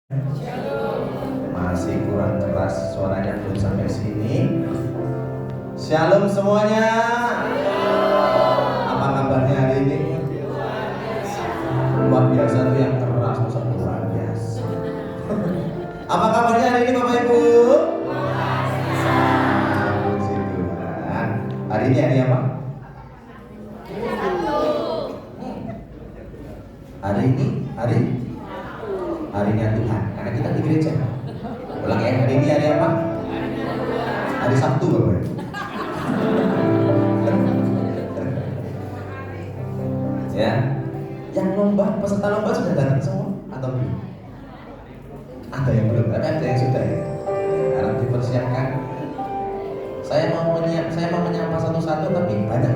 Masih kurang keras suaranya, belum sampai sini. Shalom semuanya. Apa kabarnya hari ini? Luar biasa tuh yang keras, masa luar biasa. Apa kabarnya hari ini Bapak Ibu? Puji Tuhan. Hari ini hari apa? Hari ini harinya Tuhan, karena kita di gereja. Ulang ya, hari ini hari apa? Hari Sabtu Bapak. Ya, yang lomba, peserta lomba sudah datang semua atau belum? Ada yang belum, tapi ada yang sudah ya. Harap dipersiapkan. Saya mau menyapa satu-satu, tapi banyak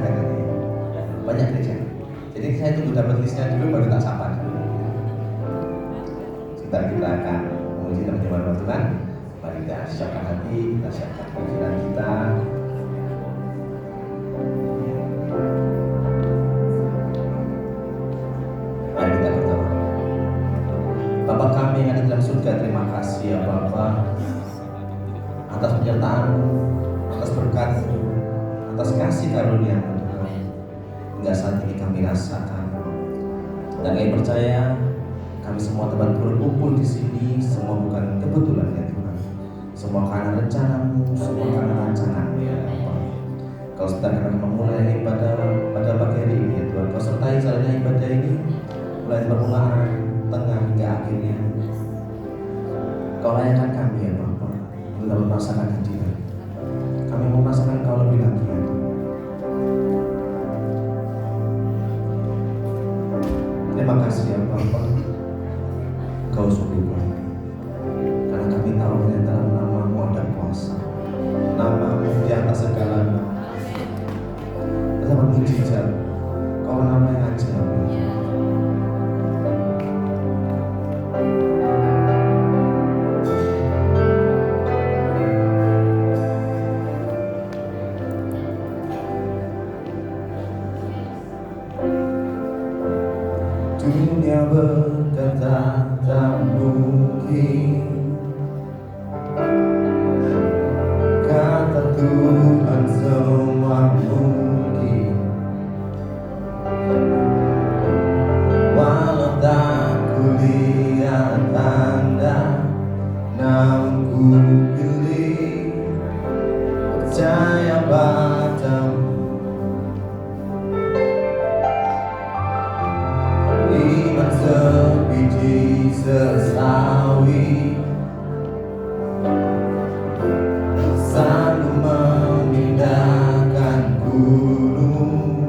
gereja. Jadi saya tunggu dapat listnya dulu, baru tak sapa. Kita akan memuji teman-teman Tuhan. Mari kita siapkan hati, kita siapkan pikiran kita. Mari kita berdoa. Bapa kami yang ada dalam surga, terima kasih ya Bapa atas penyertaan-Mu, atas berkat-Mu, atas kasih karunia-Mu Tuhan. Hingga saat ini kami rasakan dan kami percaya kami semua teman berkumpul di sini semua bukan kebetulan ya Tuhan. Semua karena rencana-Mu, semua karena rancangan-Mu ya Bapa. Kalau sedang kami memulai ibadah pada pagi hari ini ya Tuhan, Kau sertai jalannya ibadah ini mulai permulaan, tengah hingga akhirnya. Kau layakan kami ya Bapa untuk dapat merasakan hadirat. Kami mau merasakan Kau lebih lagi ya Tuhan. Terima kasih ya Bapa. Kau sungguh baik, karena kami tahu hanya dalam nama-Mu ada kuasa, nama-Mu di atas segala nama. Dapat mujizat, Kau nama yang ajaib. Dunia berkata tak mungkin, kata Tuhan semua mungkin. Walau tak kulihat tanda, namun ku pilih percaya padamu. Iman sebiji sesawi, sanggup memindahkan gunung.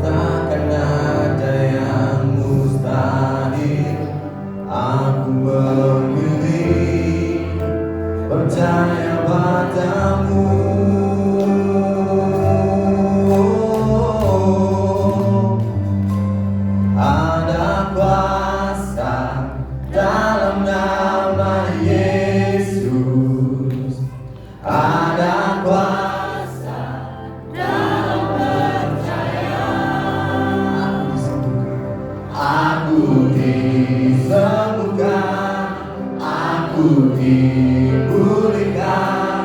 Takkan ada yang mustahil. Aku memilih percaya padamu. Ada kuasa dalam nama Yesus. Ada kuasa dalam percaya. Aku disembuhkan, aku dipulihkan.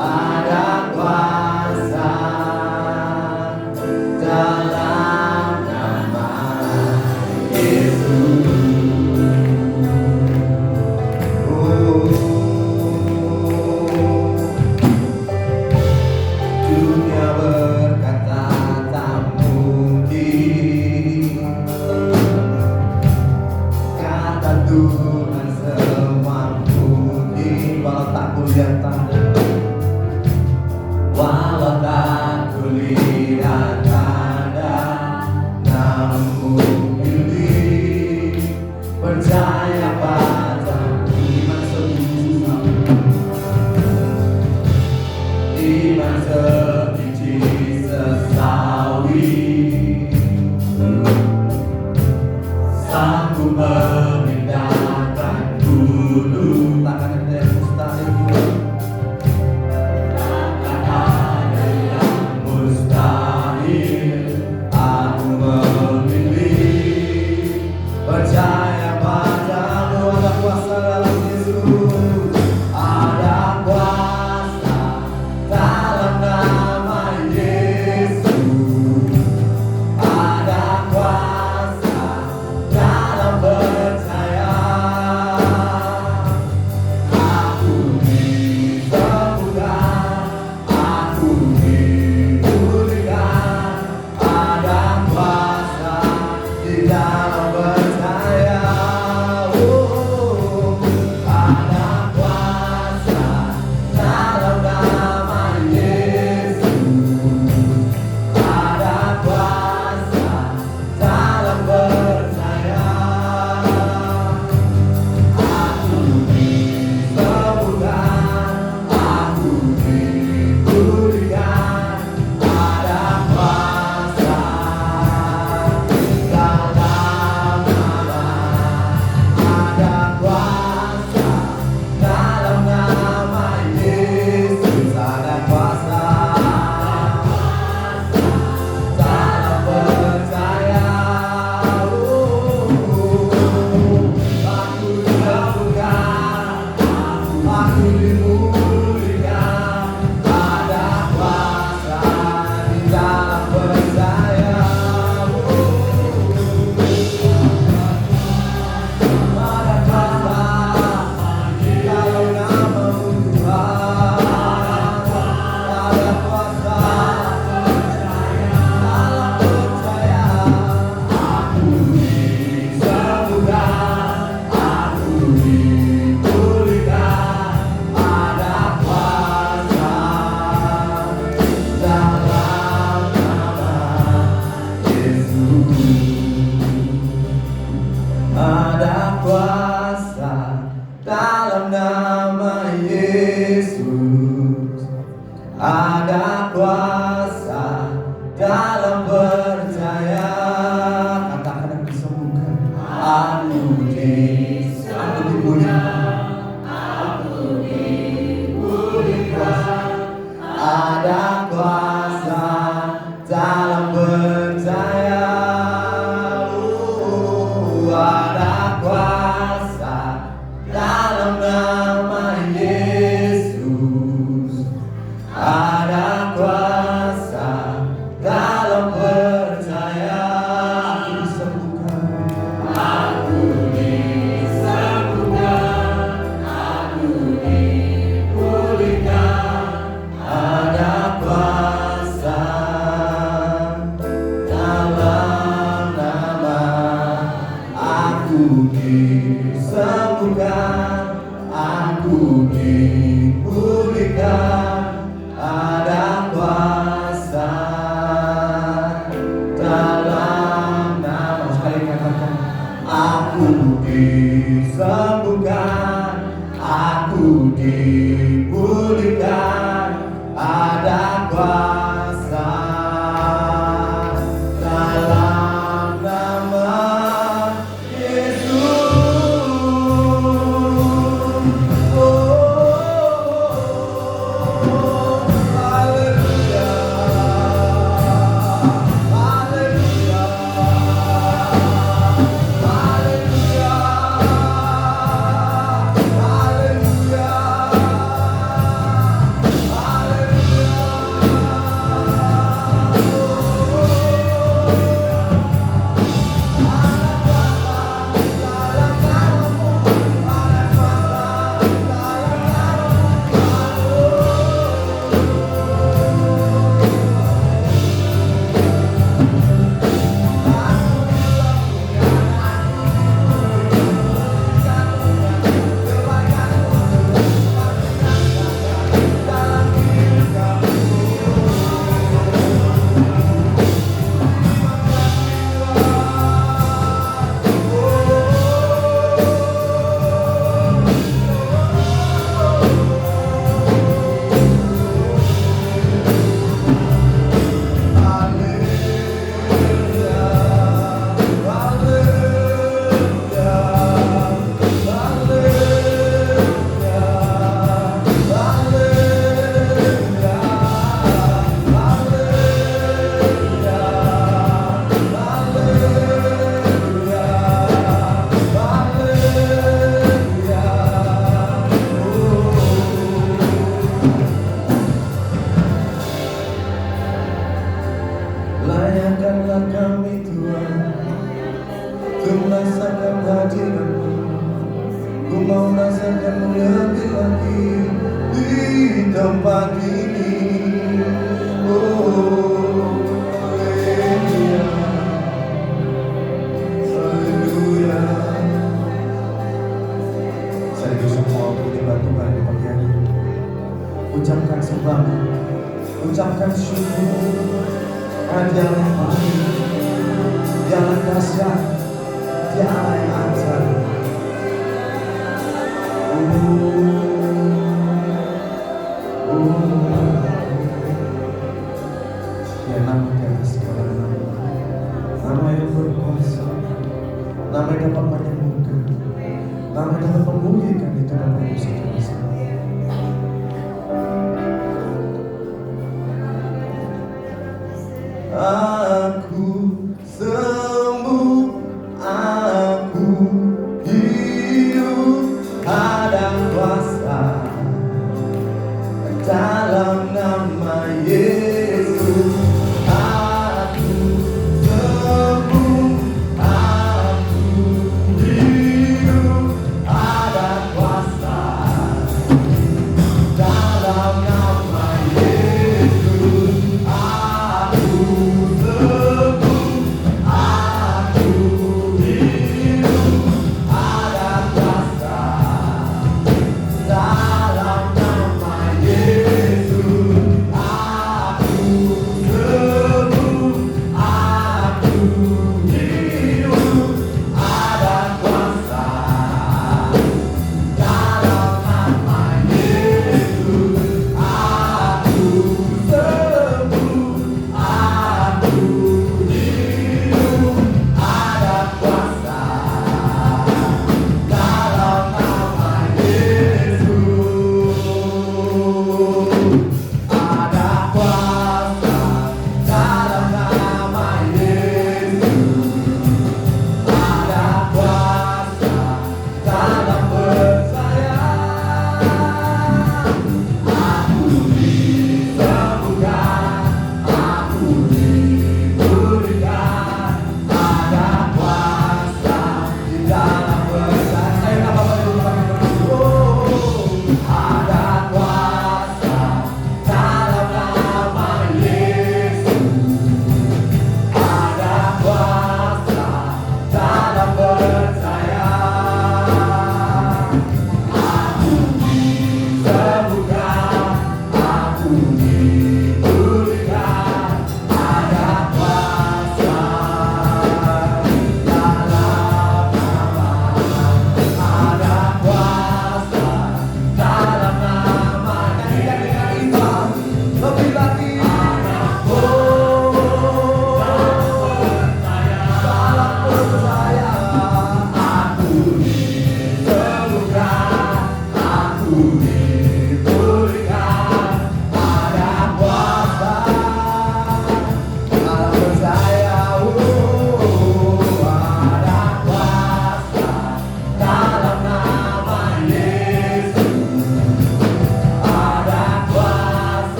Ada kuasa dalam nama Yesus. Dunia berkata tak mungkin, kata Tuhan semua mungkin. Walau tak kulihat tanda, walau tak kulihat tanda, namun ku pilih percaya pada iman sebiji, iman sebiji sesawi, sanggup memindahkan gunung. Takkan ada yang mustahil. Takkan ada yang mustahil. Aku memilih percaya Ada kuasa dalam nama Yesus. Ada kuasa dalam percaya. Katakan aku disembuhkan. Aku dipulihkan. Ada kuasa dalam percaya. Ada kuasa dalam nama Yesus. Ada kuasa dalam percaya. Aku disembuhkan. Aku disembuhkan. Aku dipulihkan. Ada kuasa dalam nama. Aku disembuhkan. Aku dipulihkan. Ada kuasa dalam nama. Sekali katakan. Aku disembuhkan. Aku dipulihkan. Ada kuasa dalam nama Yesus. Haleluya. Haleluya. Haleluya. Haleluya. Layakkanlah kami Tuhan, untuk merasakan hadirat-Mu. Ku mau rasakan-Mu lebih lagi di tempat ini. Oh, haleluya, haleluya. Saya semua penyembah Tuhan di pagi hari ini. Ucapkan sembah, ucapkan syukur. Dialah yang baik, Dialah yang dahsyat, Dialah yang ajaib. Dia nama di atas segala nama, nama yang berkuasa, nama yang dapat menyembuhkan, nama yang dapat memulihkan. Itu Bapak Ibu Saudara. Aku sembuh, aku hidup. Ada kuasa dalam nama Yesus. Aku sembuh, aku hidup. Ada kuasa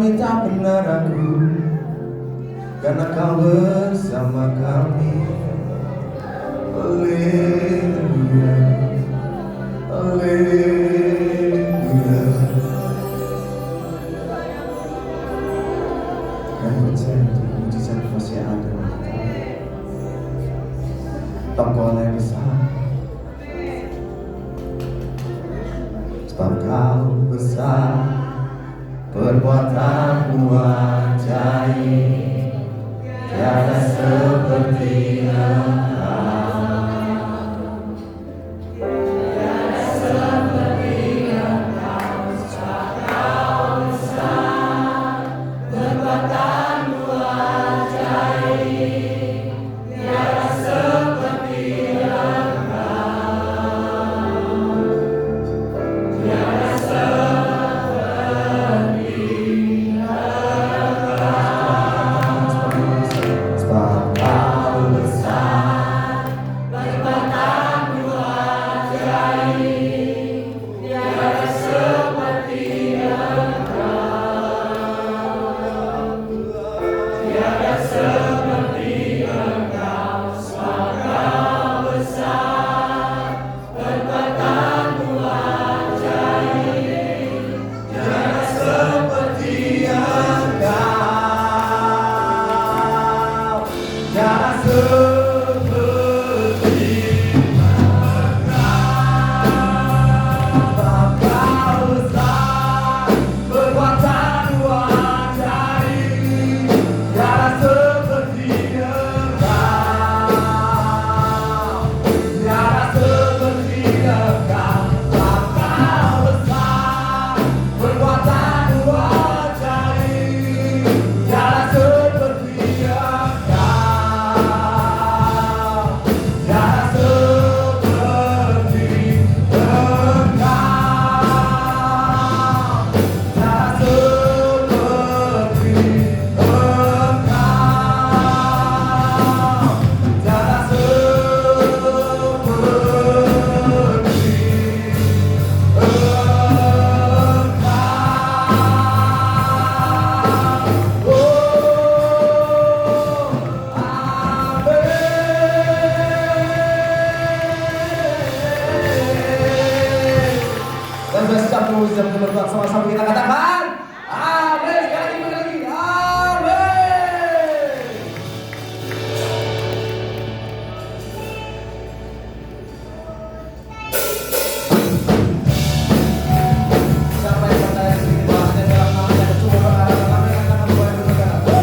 langit tak pernah ragu, karena kau bersama kami. Haleluya, haleluya. Kami percaya mujizat masih ada. Tokoh yang besar, sebab kau besar, perbuatanmu ajaib, tiada seperti engkau. Tiada seperti engkau, sebab kau besar, perbuatanmu ajaib, tiada seperti engkau. Tiada seperti sebab kau besar, perbuatanmu ajaib, tiada seperti engkau. Tiada seperti engkau, sebab kau besar, perbuatanmu ajaib, tiada seperti engkau. Tiada seperti sebab kau besar, perbuatanmu ajaib, tiada seperti engkau. Tiada seperti engkau, sebab kau besar, perbuatanmu ajaib, tiada seperti engkau. Tiada seperti sama-sama kita katakan amin. Sekali lagi amin. Siapa yang percaya sedikit bahasanya dalam namanya ada sumber pengharapan, kami akan membuat berkata.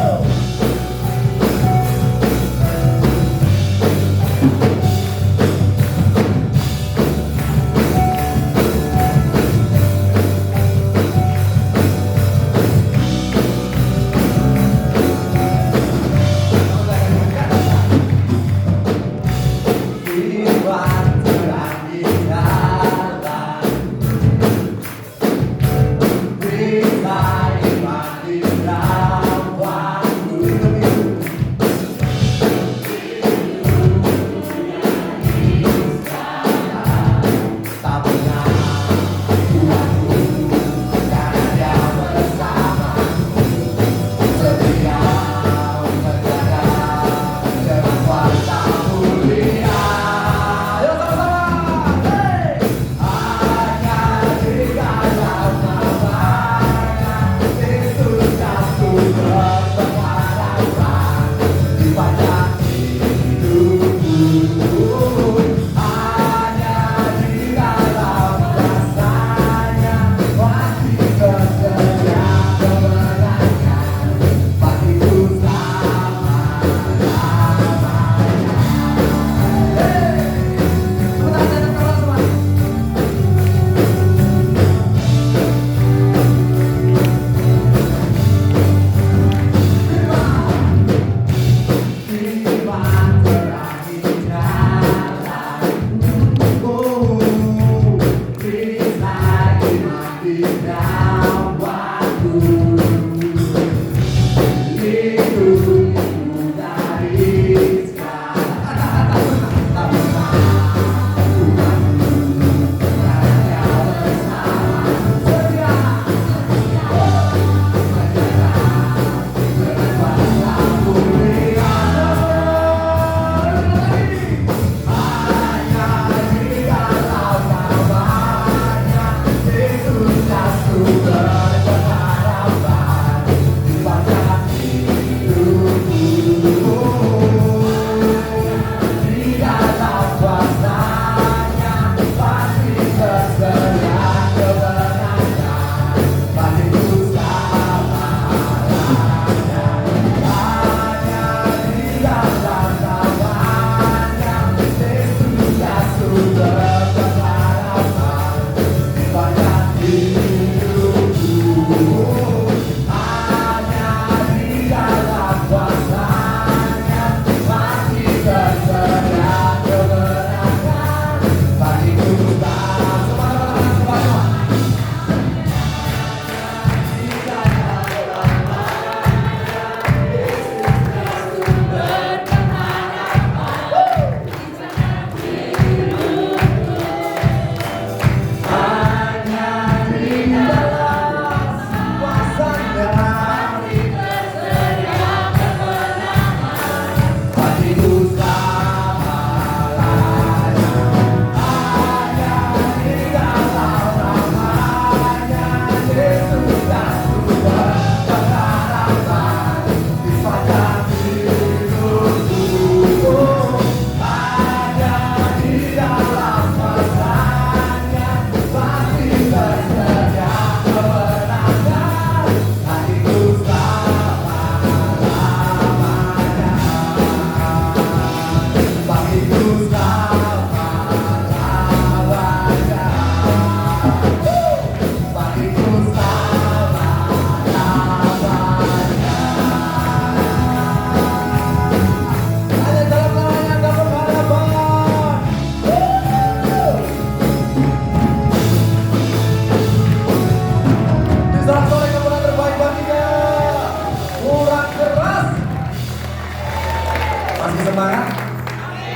Masih semangat?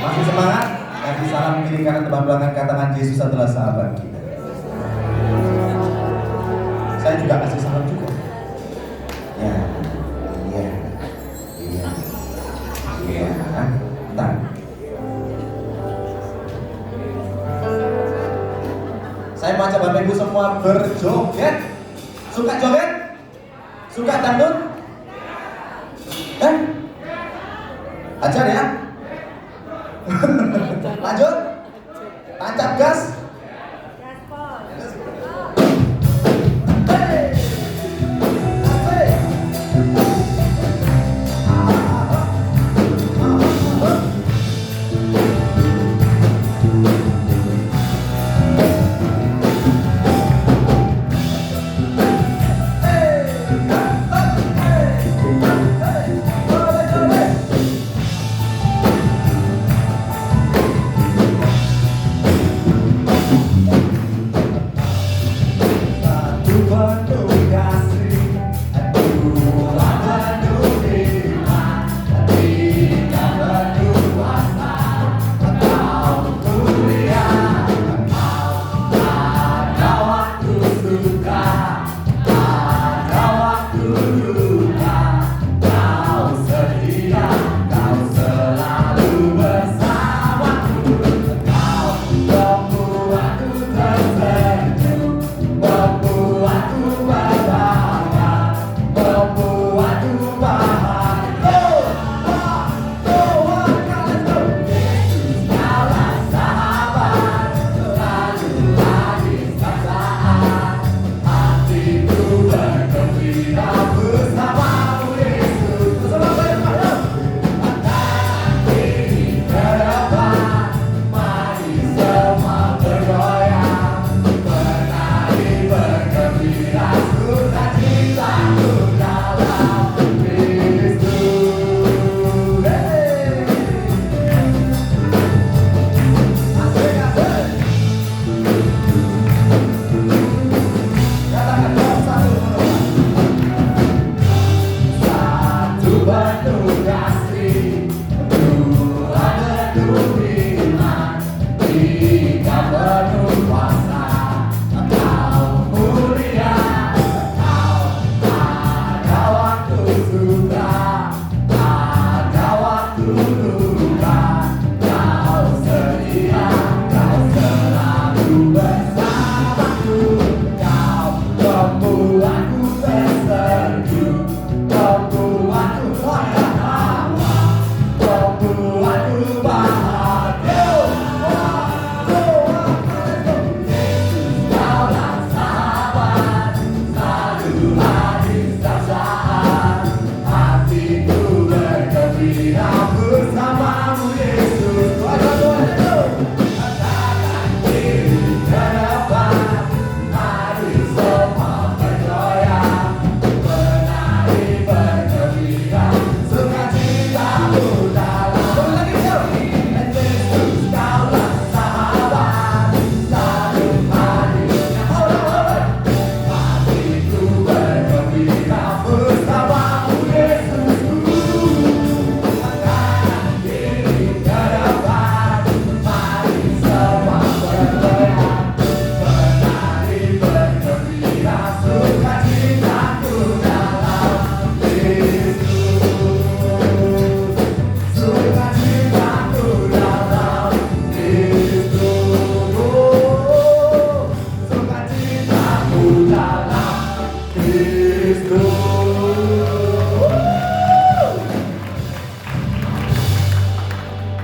Masih semangat? Kasih salam kiri kanan depan belakang, katakan Yesus adalah sahabat kita. Saya juga kasih salam juga. Ya, iya, iya, iya. Bentar. Saya mau ajak Bapak Ibu semua berjoget. Suka joget? Suka dangdut? Ajar ya. Lanjut. Tancap gas.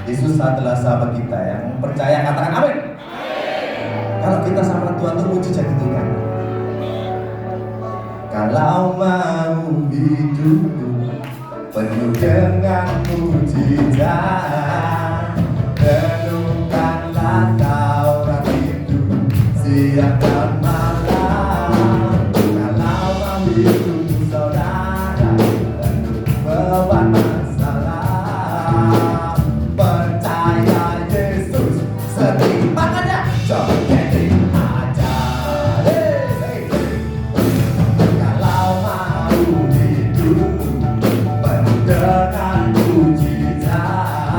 Yesus adalah sahabat kita. Yang percaya katakan amin. Kalau kita sama Tuhan tuh mujizat gitu kan. Kalau mau hidup penuh dengan mujizat, renungkanlah Taurat itu siang dan malam. Kalau mau hidup saudara penuh beban masalah, percaya Yesus setimpal aja, jogetin aja. Kalau mau hidup penuh dengan mujizat,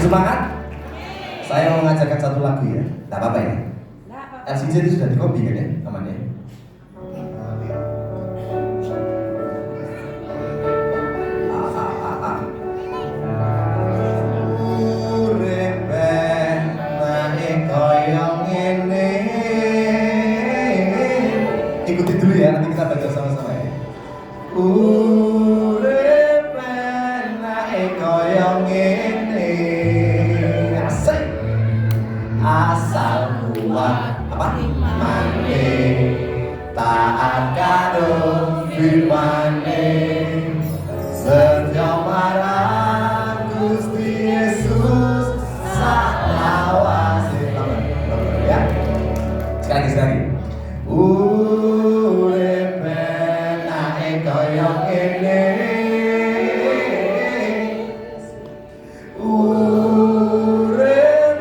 semangat? Saya mau mengajarkan satu lagu ya. Tidak apa-apa ya? LCJ itu sudah di copy kan ya? Aman ya? Ikuti dulu ya, nanti kita baca sama-sama ya. Urip enake kaya ngene. Asik. Asal kuat apa? Mane taat karo firman-Ne. Setia marang Gusti Yesus salawase. Ya. Sekali lagi. Urip enake kaya ngene. Urip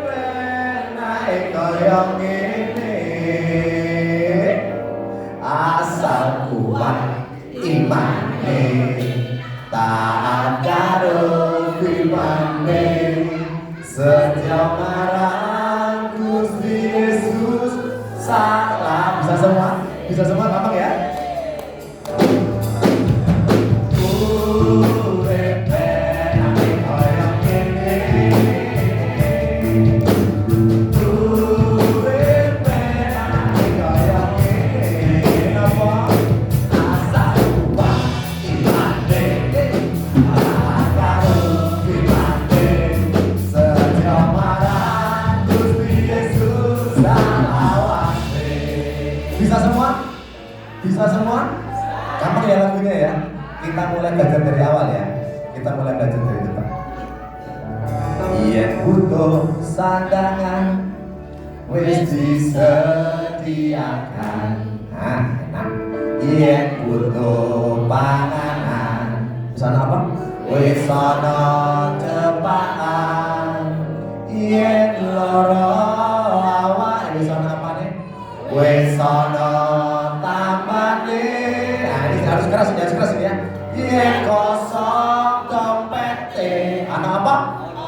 enake kaya ngene. Asal kuat imane, taat karo firman-Ne. Setia marang Gusti Yesus salam. Bisa semua? Bisa semua gampang ya? Urip enake kaya ngene. Urip enake kaya ngene. Apa? Asal kuat imane, taat karo firman-Ne. Setia marang Gusti Yesus salawase. Bisa semua? Bisa semua? Gampang ya lagunya ya. Kita mulai belajar dari awal ya. Kita mulai belajar dari depan. Yen butuh sandangan wis disediakan. Nah, enak. Yen butuh panganan, sana apa? Wis ana cepaan. Yen lara awak wis ana apane? Wis ana tampane. Nah, ini harus keras ya. Yen kosong dompete, ana apa?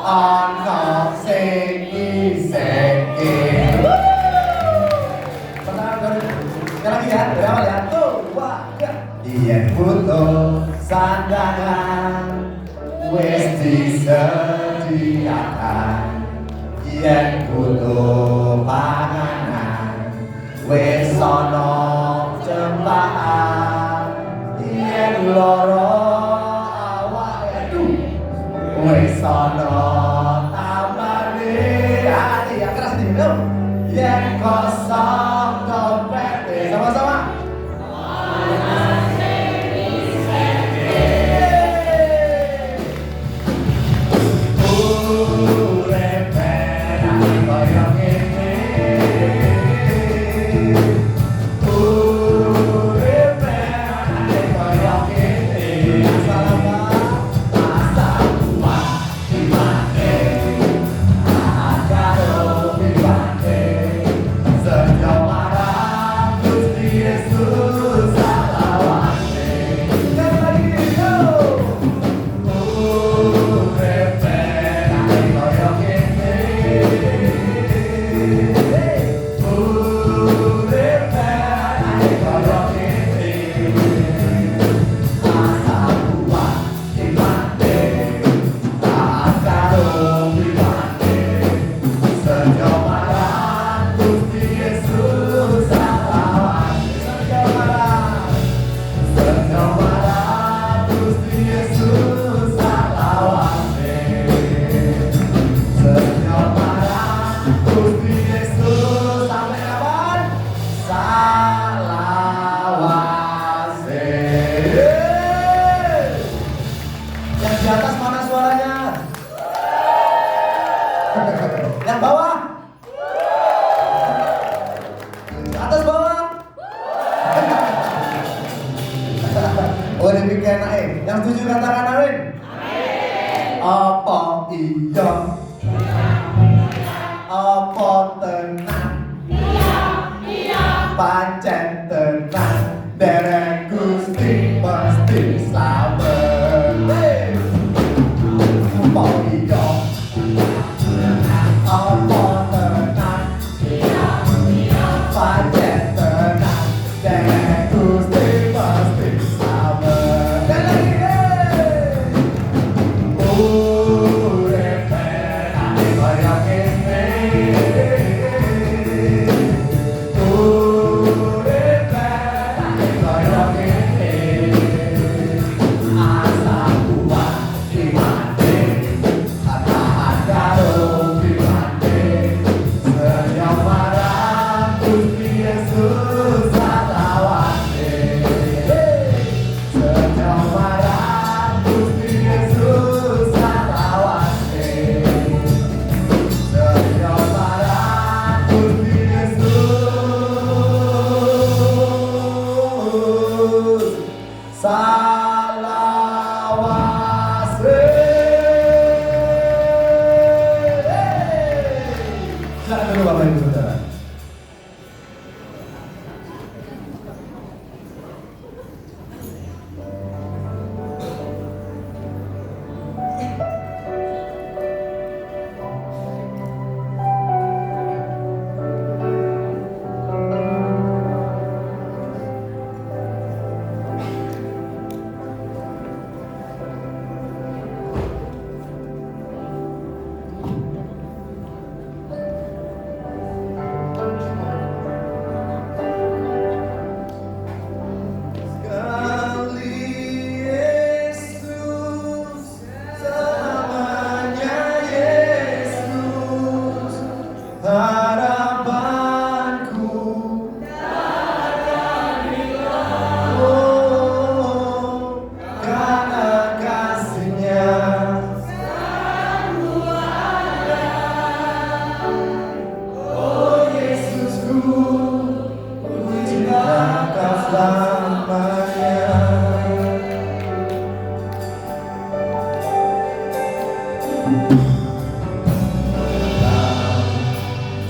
Ana sing iseke. Sekali lagi ya, dari awal ya. Tuh, wah, ya. Yen butuh sandangan wis disediakan. Yen butuh panganan wis ana cempaan. Yen lara awak wis ana tambane. Hati yang keras nih, yuk. Yen kosong dompete, sama-sama. Urip enake kaya ngene. Urip enake kaya ngene. Asal apa? Asal kuat imane, taat karo firman-Ne. Setia marang Gusti Yesus salawase. Sekali lagi, yo. Urip enake kaya ngene. Urip enake kaya ngene. Asal kuat imane, taat karo firman-Ne. Setia marang Gusti Yesus salawase. Setia marang Gusti Yesus salawase. Setia marang Gusti Yesus sampai kapan? Salawase. Yang di atas mana suaranya? Yang bawah? Atas bawah? Oh, ini bikin enak. Yang setuju katakan amin. Apa iya? Apa tenang? Pancen tenang. Derek Gusti pasti slamet. Apa iya?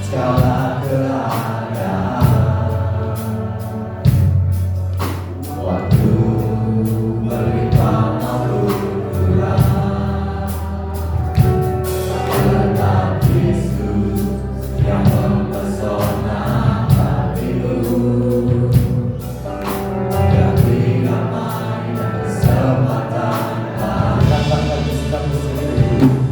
Segala keadaan, waktu berlimpah maupun kurang, tetap Yesus yang mempesona hatimu. Ganti damai dan kesempatan, bahkan bagi sedang bersedih.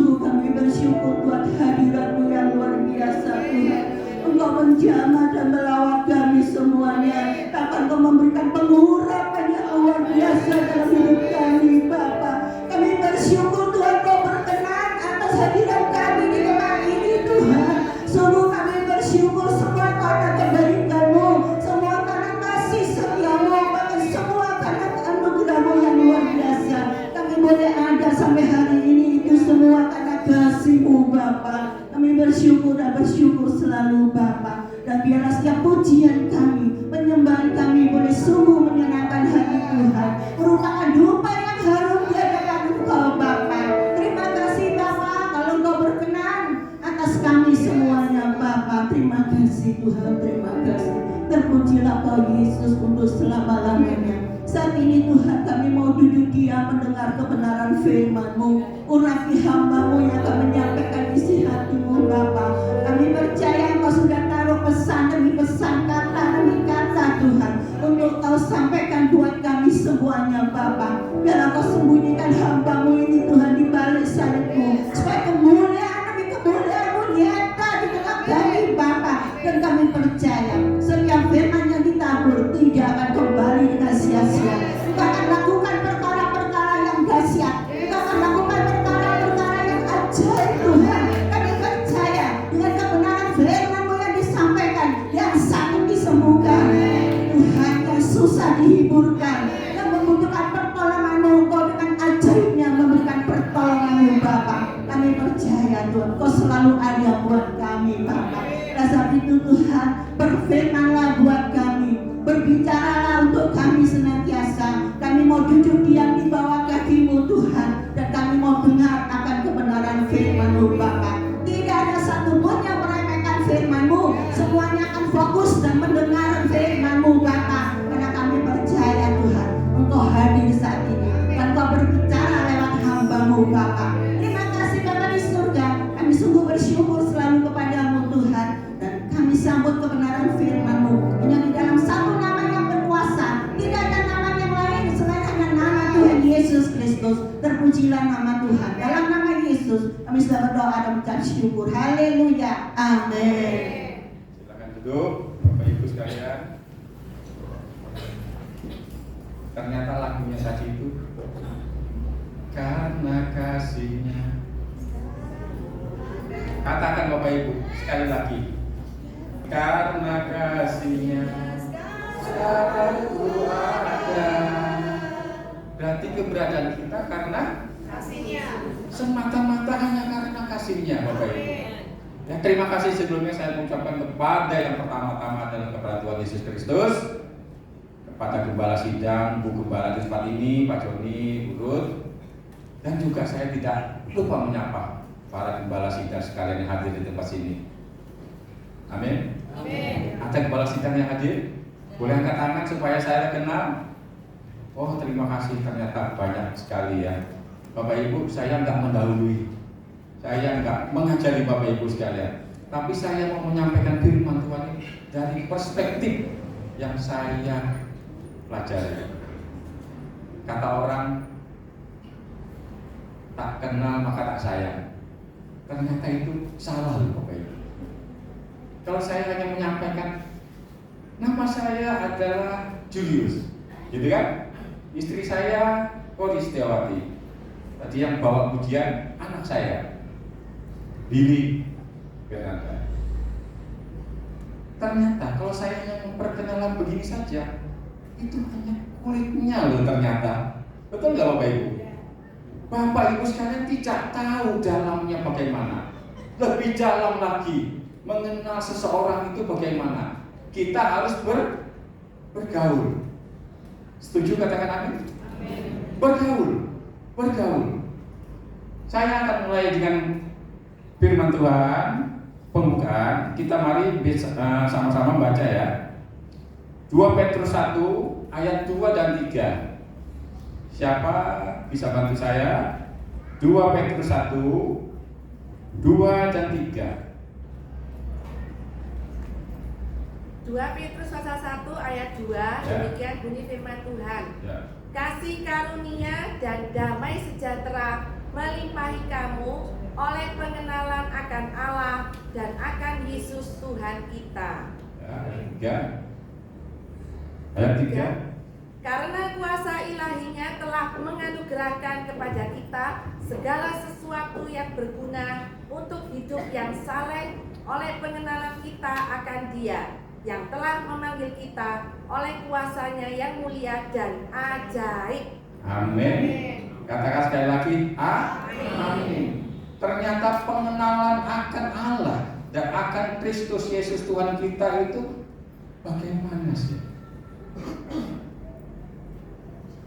Sungguh kami bersyukur Tuhan hadirat-Mu yang luar biasa Tuhan. Engkau menjamah dan melawat kami semuanya. Bahkan Engkau memberikan pengurapan yang luar biasa dalam hidup kami Bapa. Kami bersyukur Tuhan Kau berkenan atas hadirat kami di tempat ini Tuhan. Sungguh kami bersyukur semua karena kebaikan-Mu, semua karena kasih setia-Mu, bahkan semua karena anugerah-Mu yang luar biasa. Kami boleh ada sampai hari ini itu semua karena kasih-Mu Bapa. Kami bersyukur dan bersyukur selalu Bapa. Dan biarlah setiap pujian kami, penyembahan kami boleh sungguh menyenangkan hati Tuhan, merupakan dupa yang harum di hadapan Engkau Bapa. Terima kasih Bapa kalau Engkau berkenan atas kami semuanya Bapa. Terima kasih Tuhan, terima kasih. Terpujilah Kau Yesus untuk selama-lamanya. Saat ini Tuhan kami mau duduk diam mendengar kebenaran firman-Mu. Urapi hamba-Mu yang akan menyampaikan isi hati-Mu Bapa. Kami percaya Engkau sudah taruh pesan demi pesan, kata demi kata Tuhan, untuk Kau sampaikan buat kami semuanya Bapa. Biarlah Kau sembunyikan hamba-Mu ini Tuhan di balik salib-Mu, supaya kemuliaan demi kemuliaan-Mu nyata di tengah kami Bapa. Dan kami percaya setiap firman yang ditabur tidak akan kembali dengan sia-sia. Engkau akan lakukan perkara-perkara yang dahsyat. Engkau akan lakukan perkara-perkara yang ajaib Tuhan. Kami percaya dengan kebenaran firman-Mu yang disampaikan, yang sakit disembuhkan, Tuhan yang susah dihiburkan, yang membutuhkan pertolongan-Mu, Engkau dengan ajaibnya memberikan pertolongan-Mu Bapa. Kami percaya Tuhan Kau selalu ada buat kami Bapa. Saat itu Tuhan berfirmanlah buat kami, berbicaralah untuk kami senantiasa. Kami mau duduk diam di bawah kaki-Mu Tuhan, dan kami mau dengar akan kebenaran firman-Mu Bapa. Tidak ada satupun yang meremehkan firman-Mu, semuanya akan fokus dan mendengar firman-Mu Bapa. Karena kami percaya Tuhan Engkau hadir saat ini dan Engkau berbicara lewat hamba-Mu Bapa. Terima kasih Bapa di surga. Kami sungguh bersyukur selalu kepada-Mu Tuhan. Kami sambut kebenaran firman-Mu hanya di dalam satu nama yang berkuasa. Tidak ada nama yang lain selain hanya nama Tuhan Yesus Kristus. Terpujilah nama Tuhan. Dalam nama Yesus kami sudah berdoa dan mengucap syukur. Haleluya. Amin. Silakan duduk Bapak Ibu sekalian. Ternyata lagunya tadi itu karena kasih-Nya. Katakan Bapak Ibu sekali lagi. Karena kasih-Nya selalu ada. Berarti keberadaan kita karena kasih-Nya. Semata-mata hanya karena kasih-Nya Bapak Ibu. Ya, terima kasih sebelumnya saya mengucapkan kepada yang pertama-tama adalah kepada Tuhan Yesus Kristus, kepada Gembala Sidang, Bu Gembala di tempat ini, Pak Joni, Bu Ruth, dan juga saya tidak lupa menyapa para Gembala Sidang sekalian yang hadir di tempat sini. Amin. Amin. Ada Gembala Sidang yang hadir? Boleh angkat tangan supaya saya kenal. Oh, terima kasih, ternyata banyak sekali ya. Bapak Ibu, saya nggak mendahului, saya nggak mengajari Bapak Ibu sekalian, tapi saya mau menyampaikan firman Tuhan dari perspektif yang saya pelajari. Kata orang, tak kenal maka tak sayang. Ternyata itu salah loh Bapak Ibu. Kalau saya hanya menyampaikan nama saya adalah Julius, gitu kan? Istri saya Kori Setiawati. Tadi yang bawa pujian anak saya Billy Bernanda. Ternyata kalau saya hanya memperkenalkan begini saja, itu hanya kulitnya loh ternyata. Betul nggak Bapak Ibu? Bapak Ibu sekalian tidak tahu dalamnya bagaimana. Lebih dalam lagi mengenal seseorang itu bagaimana. Kita harus bergaul. Setuju katakan amin? Bergaul. Saya akan mulai dengan firman Tuhan, pembukaan. Kita mari sama-sama baca ya. 2 Petrus 1 ayat 2 dan 3. Siapa bisa bantu saya? 2 Petrus 1 2 dan 3. 2 Petrus pasal 1 ayat 2, demikian bunyi firman Tuhan. Ya. Kasih karunia dan damai sejahtera melimpahi kamu akan Allah dan akan Yesus Tuhan kita. Ayat 3. Karena kuasa ilahinya telah menganugerahkan kepada kita segala sesuatu yang berguna untuk hidup yang saleh oleh pengenalan kita akan Dia yang telah memanggil kita oleh kuasanya yang mulia dan ajaib. Amin. Katakan sekali lagi, amin. Ternyata pengenalan akan Allah dan akan Kristus Yesus Tuhan kita itu bagaimana sih?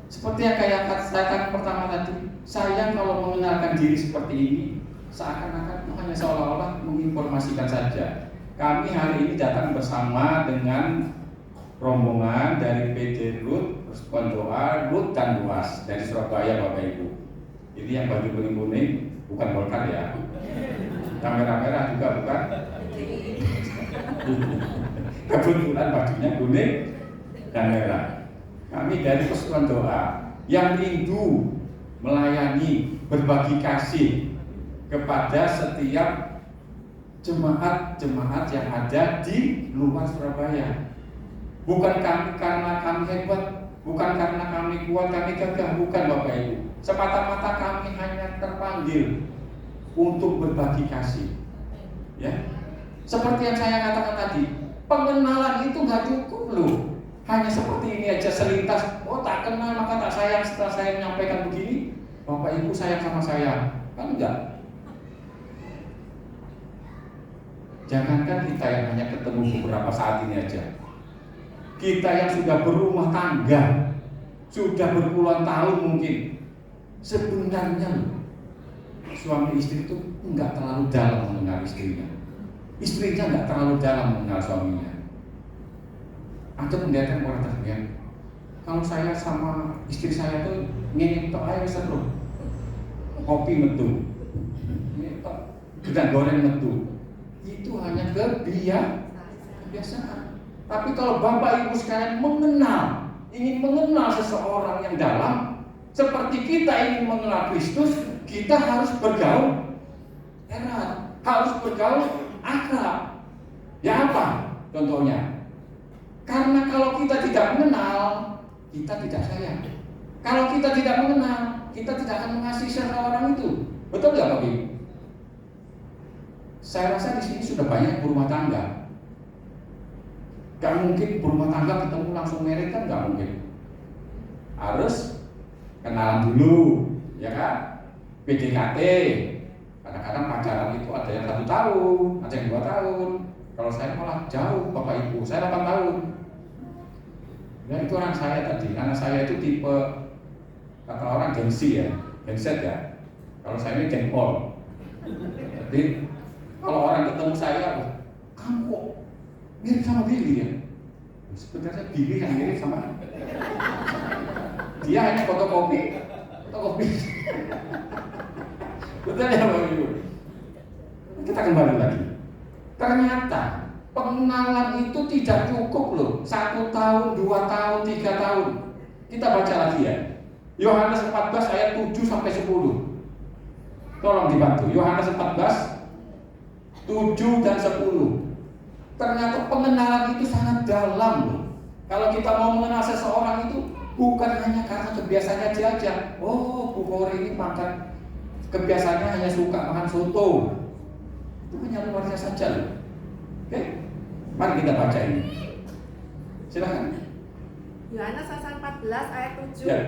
Seperti yang kayak saya katakan pertama tadi, saya kalau mengenalkan diri seperti ini seakan-akan hanya seolah-olah menginformasikan saja. Kami hari ini datang bersama dengan rombongan dari PD Lut, Persekutuan Doa, Lut dan Luas dari Surabaya, Bapak Ibu. Ini yang baju kuning-kuning bukan Golkar ya. Yang merah-merah juga bukan. Kebetulan bajunya kuning dan merah. Kami dari Persekutuan Doa yang rindu melayani, berbagi kasih kepada setiap jemaat-jemaat yang ada di luar Surabaya. Bukan karena kami hebat, bukan karena kami kuat, kami gagah, bukan Bapak Ibu. Semata-mata kami hanya terpanggil untuk berbagi kasih. Ya, seperti yang saya katakan tadi, pengenalan itu nggak cukup loh. Hanya seperti ini aja selintas, oh tak kenal maka tak sayang. Setelah saya menyampaikan begini, Bapak Ibu sayang sama saya, kan enggak? Jangankan kita yang hanya ketemu beberapa saat ini aja, kita yang sudah berumah tangga, sudah berpuluhan tahun mungkin, sebenarnya suami istri itu enggak terlalu dalam mengenal istrinya, istrinya enggak terlalu dalam mengenal suaminya. Atau mendatang orang terbiak. Kalau saya sama istri saya tuh ngini tok ae seru. Kopi metu. Ngini tok gedang goreng metu. Itu hanya kebiasaan. Tapi kalau Bapak Ibu sekalian ingin mengenal seseorang yang dalam, seperti kita ingin mengenal Kristus, kita harus bergaul erat, harus bergaul akrab. Ya apa? Contohnya, karena kalau kita tidak mengenal, kita tidak sayang. Kalau kita tidak mengenal, kita tidak akan mengasihi seseorang itu. Betul nggak Bapak Ibu? Saya rasa di sini sudah banyak berumah tangga. Gak mungkin berumah tangga ketemu langsung married kan gak mungkin. Harus kenalan dulu, ya kan? PDKT. Kadang-kadang pacaran itu ada yang 1 tahun, ada yang 2 tahun. Kalau saya malah jauh Bapak Ibu, saya 8 tahun. Ya itu anak saya tadi, anak saya itu tipe kata orang gengsi ya, gengset ya. Kalau saya ini jengkol. Jadi kalau orang ketemu saya, kamu kok mirip sama Billy ya? Sebenarnya Billy yang mirip sama dia hanya fotokopi. Betul ya Bapak Ibu? Kita kembali lagi. Ternyata pengenalan itu tidak cukup loh. 1 tahun, 2 tahun, 3 tahun. Kita baca lagi ya. Yohanes 14 ayat 7 sampai 10. Tolong dibantu. Yohanes 14 7 dan 10. Ternyata pengenalan itu sangat dalam loh. Kalau kita mau mengenal seseorang itu bukan hanya karena kebiasaannya aja. Oh, Bu Kori ini makan kebiasaannya hanya suka makan soto. Itu hanya luar biasa saja loh. Oke, mari kita baca ini. Silakan. Yohanes 14 ayat 7. Ya.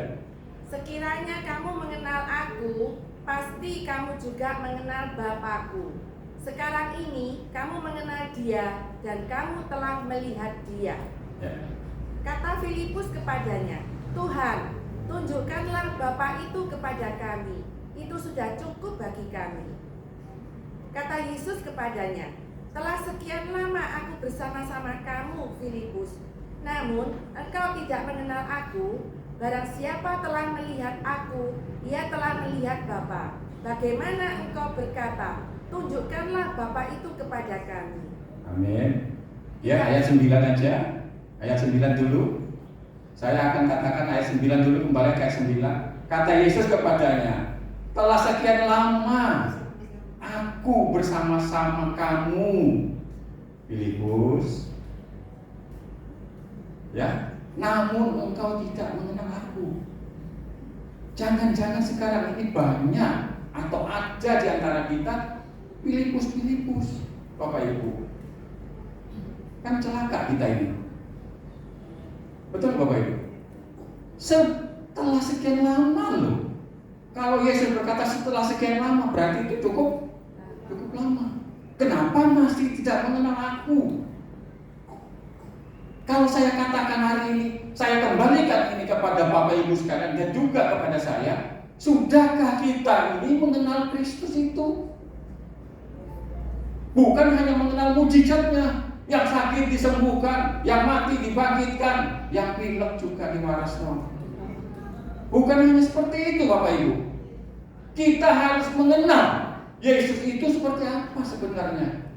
Sekiranya kamu mengenal aku, pasti kamu juga mengenal Bapakku. Sekarang ini kamu mengenal Dia dan kamu telah melihat Dia. Ya. Kata Filipus kepadanya, Tuhan, tunjukkanlah Bapa itu kepada kami. Itu sudah cukup bagi kami. Kata Yesus kepadanya, telah sekian lama aku bersama-sama kamu, Filipus. Namun engkau tidak mengenal aku. Barang siapa telah melihat aku, ia telah melihat Bapa. Bagaimana engkau berkata, tunjukkanlah Bapa itu kepada kami. Amin. Ya, ayat 9 aja. Ayat 9 dulu. Saya akan katakan ayat 9 dulu, kembali ke ayat 9. Kata Yesus kepadanya, telah sekian lama aku aku bersama-sama kamu, Filipus. Ya, namun engkau tidak mengenal aku. Jangan-jangan sekarang ini banyak atau ada di antara kita Filipus, Bapak Ibu. Kan celaka kita ini. Betul Bapak Ibu? Setelah sekian lama loh. Kalau Yesus berkata setelah sekian lama, berarti itu cukup lama. Kenapa masih tidak mengenal aku? Kalau saya katakan hari ini, saya kembalikan ini kepada Bapak Ibu sekalian dan juga kepada saya, sudahkah kita ini mengenal Kristus itu? Bukan hanya mengenal mujizatnya, yang sakit disembuhkan, yang mati dibangkitkan, yang pilek juga diwaraskan. Bukan hanya seperti itu Bapak Ibu. Kita harus mengenal Yesus itu seperti apa sebenarnya.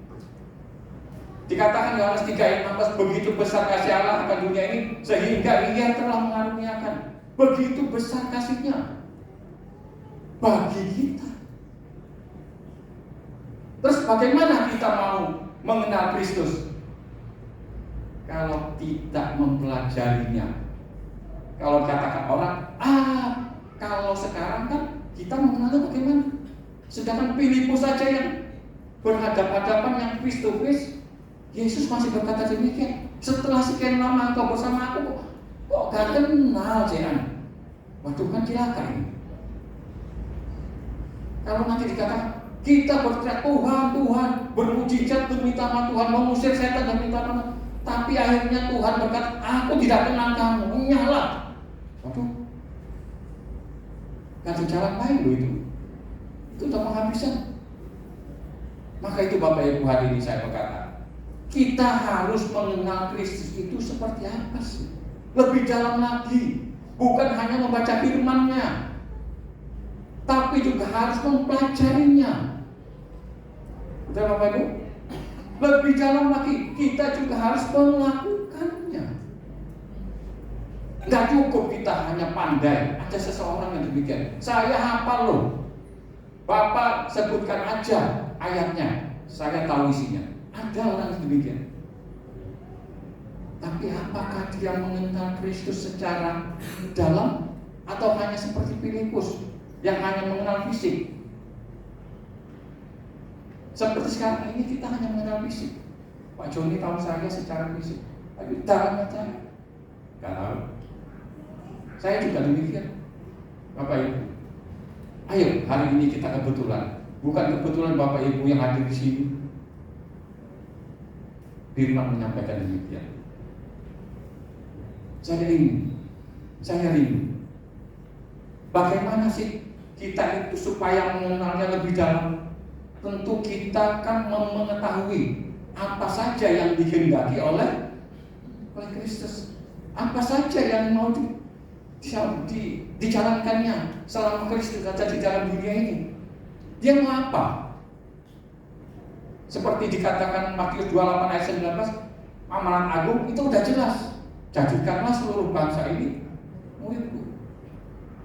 Dikatakan Yohanes 3:16, begitu besar kasih Allah akan dunia ini sehingga Ia telah mengaruniakan. Begitu besar kasihnya bagi kita. Terus bagaimana kita mau mengenal Kristus kalau tidak mempelajarinya? Kalau katakan orang, kalau sekarang kan kita mengenalnya bagaimana? Sedangkan Filipus saja yang berhadapan-hadapan, yang face to face, Yesus masih berkata demikian. Setelah sekian lama engkau bersama aku, kok gak kenal Jehan? Waduh, kan celaka ini. Kalau nanti dikatakan kita berteriak Tuhan, bermujizat demi nama Tuhan, mengusir setan demi nama, tapi akhirnya Tuhan berkata, aku tidak kenal kamu, menyala. Waduh, gak ada jalan lain loh itu. Itu tak penghabisan. Maka itu Bapak Ibu, hari ini saya berkata, kita harus mengenal Kristus itu seperti apa sih? Lebih dalam lagi, bukan hanya membaca firman-Nya, tapi juga harus mempelajarinya. Betul Bapak Ibu? Lebih dalam lagi, kita juga harus melakukannya. Tidak cukup kita hanya pandai. Ada seseorang yang demikian, saya hafal loh, Bapak sebutkan aja ayatnya, saya tahu isinya. Ada orang yang demikian. Tapi apakah dia mengenal Kristus secara dalam, atau hanya seperti Filipus yang hanya mengenal fisik? Seperti sekarang ini kita hanya mengenal fisik. Pak Joni tahu saya secara fisik, tapi dalamnya saya nggak tahu. Saya juga demikian, Bapak Ibu. Ayo hari ini kita kebetulan, bukan kebetulan Bapak Ibu yang hadir di sini, firman menyampaikan demikian. Saya rindu. Bagaimana sih kita itu supaya mengenalnya lebih dalam? Tentu kita kan mengetahui apa saja yang dikehendaki oleh Kristus, apa saja yang mau dijalankannya selama Kristus ada di dalam dunia ini. Dia mau apa? Seperti dikatakan Matius 28 ayat 19, amalan agung itu udah jelas, jadikanlah seluruh bangsa ini muridku.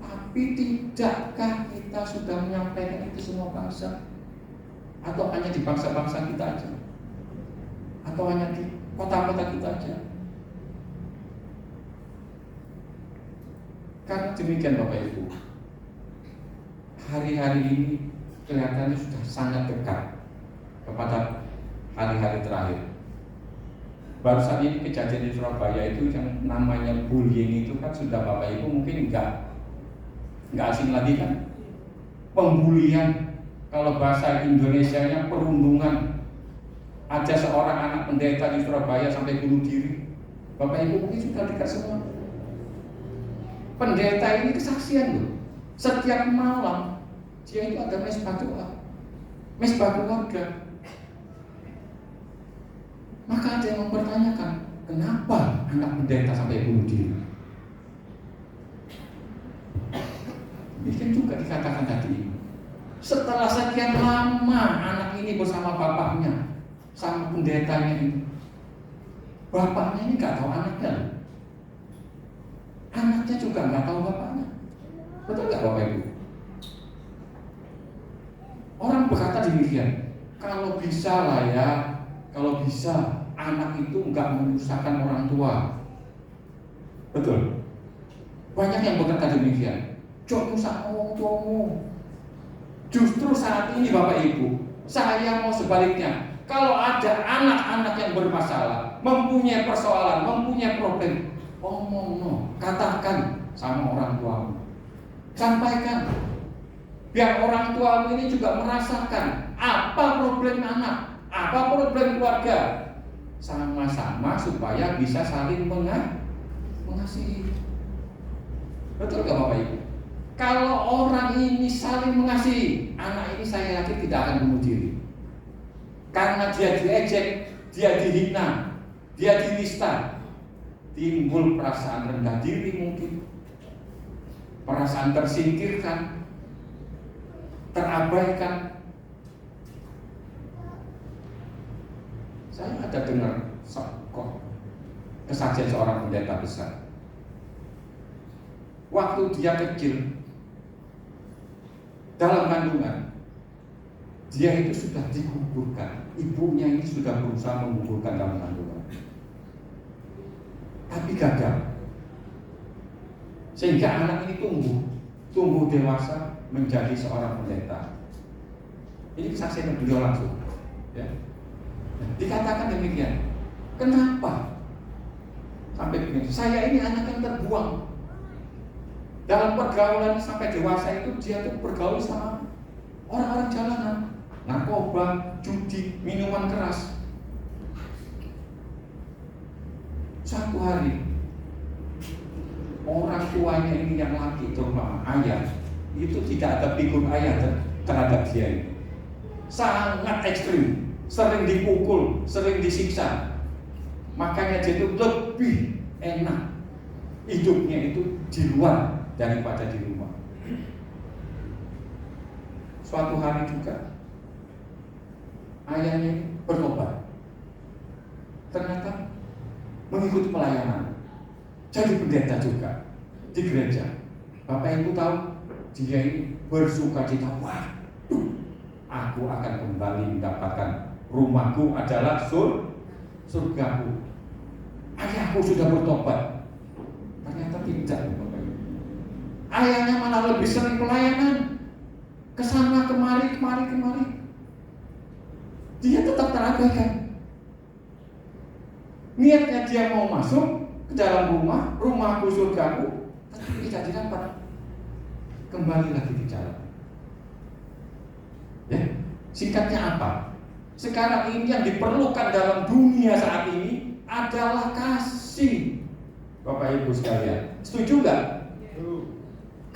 Tapi tidakkah kita sudah menyampaikan itu semua bangsa? Atau hanya di bangsa-bangsa kita aja? Atau hanya di kota-kota kita aja? Karena demikian Bapak Ibu, hari-hari ini kelihatannya sudah sangat dekat kepada hari-hari terakhir. Baru saat ini kejadian di Surabaya itu yang namanya bullying itu kan sudah Bapak Ibu mungkin nggak asing lagi kan? Pembulian, kalau bahasa Indonesianya perundungan. Ada seorang anak pendeta di Surabaya sampai bunuh diri. Bapak Ibu mungkin sudah dekat semua. Pendeta ini kesaksian loh. Setiap malam dia itu ada mesbah doa, mesbah keluarga. Maka ada yang mempertanyakan, kenapa anak pendeta sampai bunuh diri? Demikian juga dikatakan tadi, setelah sekian lama anak ini bersama bapaknya, sama pendetanya ini, bapaknya ini nggak tahu anaknya, anaknya juga nggak tahu bapaknya. Betul nggak Bapak Ibu? Orang berkata demikian, kalau bisa lah ya, kalau bisa anak itu enggak menyusahkan orang tua. Betul. Banyak yang berkata demikian. Jangan nyusah orang tuamu. Justru saat ini Bapak Ibu, saya mau sebaliknya. Kalau ada anak-anak yang bermasalah, mempunyai persoalan, mempunyai problem, omong, katakan sama orang tuamu. Sampaikan. Biar orang tuamu ini juga merasakan apa problem anak, apa problem keluarga. Sama-sama supaya bisa saling mengasihi. Betul gak Bapak Ibu? Kalau orang ini saling mengasihi, anak ini saya yakin tidak akan bunuh diri. Karena dia diejek, dia dihina, dia dinista, timbul perasaan rendah diri mungkin, perasaan tersingkirkan, terabaikan. Saya ada dengar kesaksian seorang pendeta besar. Waktu dia kecil, dalam kandungan, dia itu sudah digugurkan. Ibunya ini sudah berusaha menggugurkan dalam kandungan, tapi gagal. Sehingga anak ini tumbuh dewasa menjadi seorang pendeta. Ini kesaksian beliau langsung. Ya. Dikatakan demikian. Kenapa? Sampai begini. Saya ini anak yang terbuang. Dalam pergaulan sampai dewasa itu dia tuh bergaul sama orang-orang jalanan, narkoba, judi, minuman keras. Suatu hari orang tuanya ini yang laki terutama ayah itu tidak ada figur ayah terhadap dia ini. Sangat ekstrim, sering dipukul, sering disiksa. Makanya dia itu lebih enak hidupnya itu di luar daripada di rumah. Suatu hari juga ayahnya bertobat. Ternyata mengikuti pelayanan, jadi pendeta juga di gereja. Bapak Ibu tahu, dia ini bersukacita. Waduh, aku akan kembali mendapatkan rumahku adalah surgaku. Ayahku sudah bertobat. Ternyata tidak. Ayahnya malah lebih sering pelayanan, kesana kemari. Dia tetap terabaikan. Niatnya dia mau masuk ke dalam rumahku surgaku, tapi tidak didapat. Kembali lagi di jalan. Ya, singkatnya apa? Sekarang ini yang diperlukan dalam dunia saat ini adalah kasih. Bapak Ibu sekalian, setuju nggak?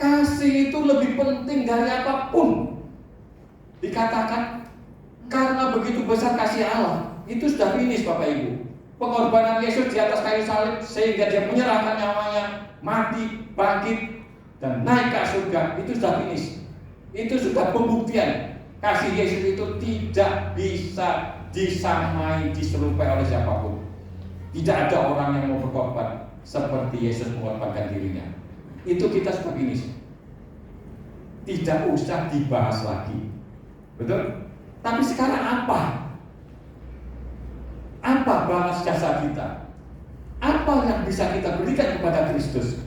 Kasih itu lebih penting dari apapun. Dikatakan karena begitu besar kasih Allah, itu sudah finish Bapak Ibu. Pengorbanan Yesus di atas kayu salib sehingga dia menyerahkan nyawanya, mati, bangkit, dan naik ke surga, itu sudah finish. Itu sudah pembuktian kasih Yesus itu tidak bisa disamai, diserupai oleh siapapun. Tidak ada orang yang mau berkorban seperti Yesus mengorbankan dirinya. Itu kita sudah finish. Tidak usah dibahas lagi. Betul? Tapi sekarang apa? Apa balas jasa kita? Apa yang bisa kita berikan kepada Kristus?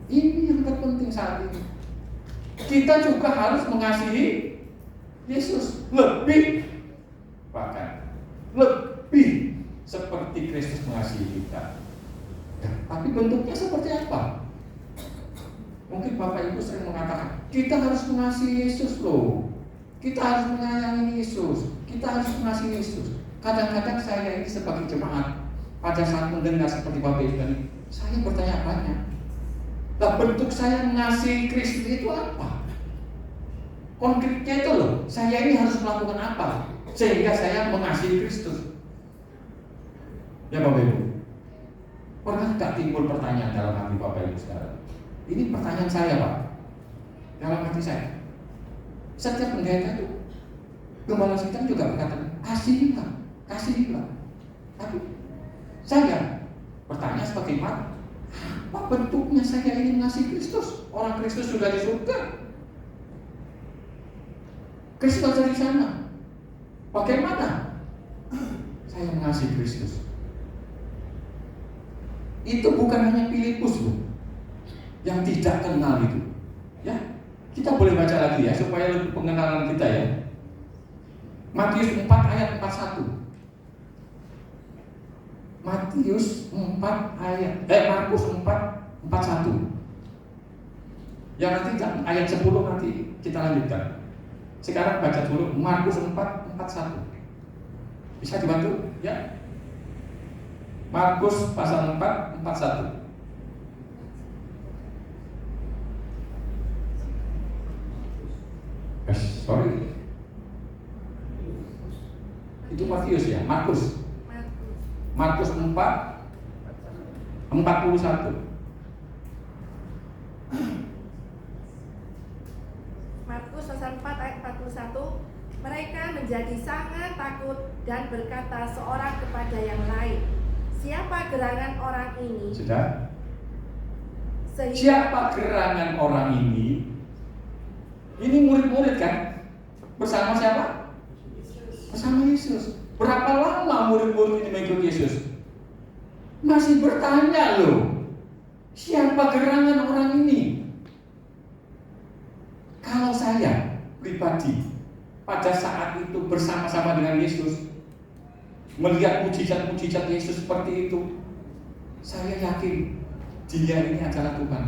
Ini yang terpenting saat ini. Kita juga harus mengasihi Yesus lebih, bahkan lebih seperti Kristus mengasihi kita. Tapi bentuknya seperti apa? Mungkin Bapak Ibu sering mengatakan, kita harus mengasihi Yesus loh. Kita harus menyayangi Yesus. Kita harus mengasihi Yesus. Kadang-kadang saya ini sebagai jemaat, pada saat mendengar seperti Bapak Ibu tadi, saya bertanya-tanya, nah, bentuk saya mengasihi Kristus itu apa? Konkretnya itu loh, saya ini harus melakukan apa sehingga saya mengasihi Kristus? Ya Bapak Ibu, pernah tak timbul pertanyaan dalam hati Bapak Ibu sekarang? Ini pertanyaan saya Pak, dalam hati saya. Setiap pendeta itu, gembala sidang juga berkata, kasihilah. Tapi saya bertanya sebagai jemaat, apa bentuknya saya ingin mengasihi Kristus? Orang Kristus sudah di surga. Kristus ada di sana. Bagaimana saya mengasihi Kristus? Itu bukan hanya Filipus loh yang tidak kenal itu. Ya, kita boleh baca lagi ya supaya lebih pengenalan kita ya. Matius 4 ayat 41. Markus 4 41. Ya nanti ayat 10 nanti kita lanjutkan. Sekarang baca dulu Markus 4 41. Bisa dibantu? Ya. Markus pasal 4 41. Sorry. Itu Matius ya, Markus 4 41. Markus pasal 4 ayat 41. Mereka menjadi sangat takut dan berkata seorang kepada yang lain, siapa gerangan orang ini? Sudah? Siapa gerangan orang ini? Ini murid-murid kan? Bersama siapa? Bersama Yesus. Berapa lama murid-murid ini mengikut Yesus? Masih bertanya loh, siapa gerangan orang ini? Kalau saya pribadi pada saat itu bersama-sama dengan Yesus, melihat mujizat-mujizat Yesus seperti itu, saya yakin dia ini adalah Tuhan.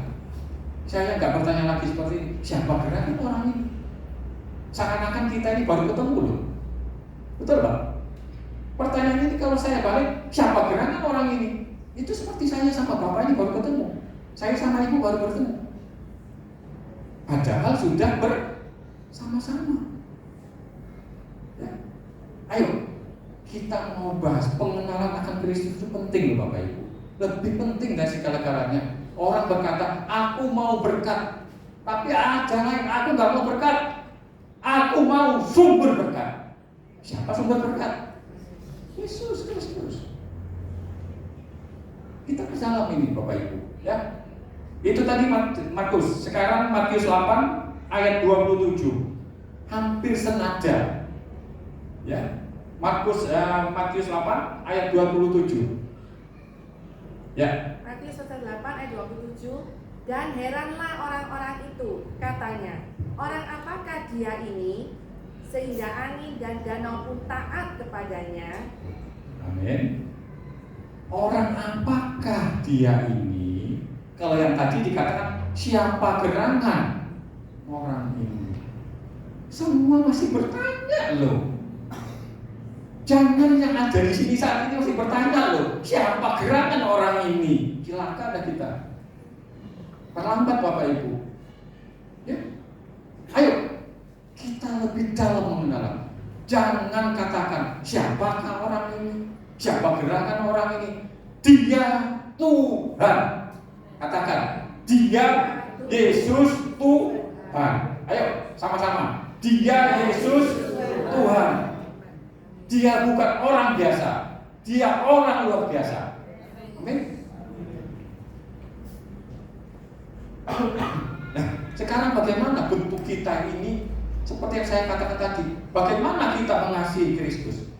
Saya nggak bertanya lagi seperti siapa gerangan orang ini. Seakan-akan kita ini baru ketemu loh. Betul Pak? Pertanyaan ini kalau saya balik, siapa gerangan orang ini? Itu seperti saya sama Bapak ini baru ketemu. Saya sama Ibu baru bertemu. Padahal sudah bersama-sama. Ya. Ayo, kita mau bahas pengenalan akan Kristus itu penting loh Bapak Ibu. Lebih penting dari segala-galanya. Orang berkata, aku mau berkat, tapi jangan, aku nggak mau berkat. Aku mau sumber berkat. Siapa sumber berkat? Yesus Kristus. Kita bersalam ini Bapak Ibu, ya. Itu tadi Markus. Sekarang Matius 8 ayat 27. Hampir senada. Ya. Matius 8 ayat 27. Ya. Matius 8 ayat 27. Dan heranlah orang-orang itu, katanya, orang apakah dia ini sehingga angin dan danau pun taat kepadanya? Amin. Orang apakah dia ini? Kalau yang tadi dikatakan siapa gerangan orang ini? Semua masih bertanya loh. Jangan yang ada di sini saat ini masih bertanya loh, siapa gerangan orang ini? Celaka ada kita. Terlambat Bapak Ibu. Ya. Ayo kita lebih dalam mengenal. Jangan katakan siapakah orang ini, siapa gerangan orang ini. Dia Tuhan. Katakan, dia Yesus Tuhan. Ayo sama-sama. Dia Yesus Tuhan. Dia bukan orang biasa. Dia orang luar biasa. Amin. Nah, sekarang bagaimana bentuk kita ini? Seperti yang saya katakan tadi, bagaimana kita mengasihi Kristus?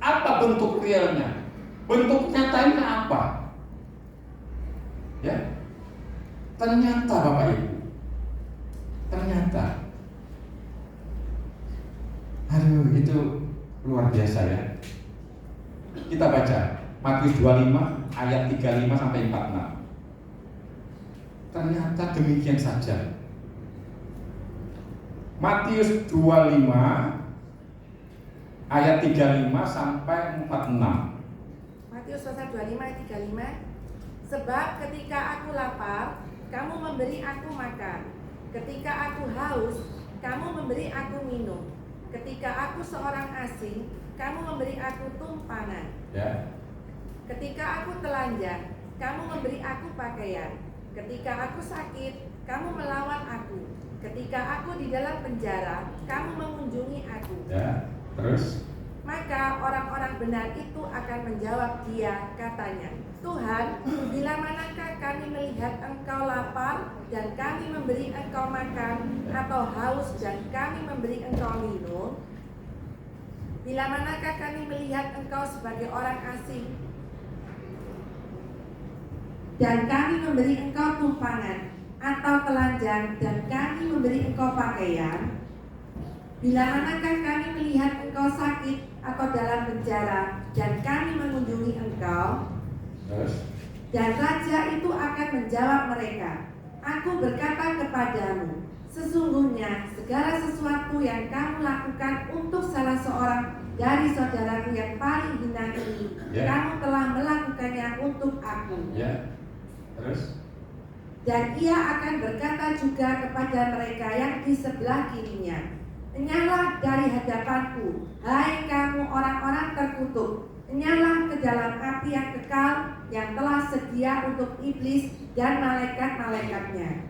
Apa bentuk realnya? Bentuk nyatanya apa? Ya, ternyata Bapak Ibu, ternyata, aduh itu luar biasa ya. Kita baca Matius 25 ayat 35 sampai 46. Ternyata demikian saja. Matius 25 ayat 35 sampai 46. Matius 25 ayat 35. Sebab ketika aku lapar, kamu memberi aku makan. Ketika aku haus, kamu memberi aku minum. Ketika aku seorang asing, kamu memberi aku tumpanan. Ya. Ketika aku telanjang, kamu memberi aku pakaian. Ketika aku sakit, kamu melawat aku. Ketika aku di dalam penjara, kamu mengunjungi aku. Ya. Terus? Maka Maka orang-orang benar itu akan menjawab dia, katanya, Tuhan, bila manakah kami melihat engkau lapar dan kami memberi engkau makan, atau haus dan kami memberi engkau minum? Bila manakah kami melihat engkau sebagai orang asing dan kami memberi engkau tumpangan atau telanjang dan kami memberi engkau pakaian? Bila manakah kami melihat engkau sakit atau dalam penjara dan kami mengunjungi engkau? Dan raja itu akan menjawab mereka, Aku berkata kepadamu, sesungguhnya segala sesuatu yang kamu lakukan untuk salah seorang dari saudaraku yang paling hina ini, kamu telah melakukannya untuk aku. Terus? Dan ia akan berkata juga kepada mereka yang di sebelah kirinya, Enyahlah dari hadapanku, hai kamu orang-orang terkutuk, enyahlah ke dalam api yang kekal yang telah sedia untuk iblis dan malaikat-malaikatnya.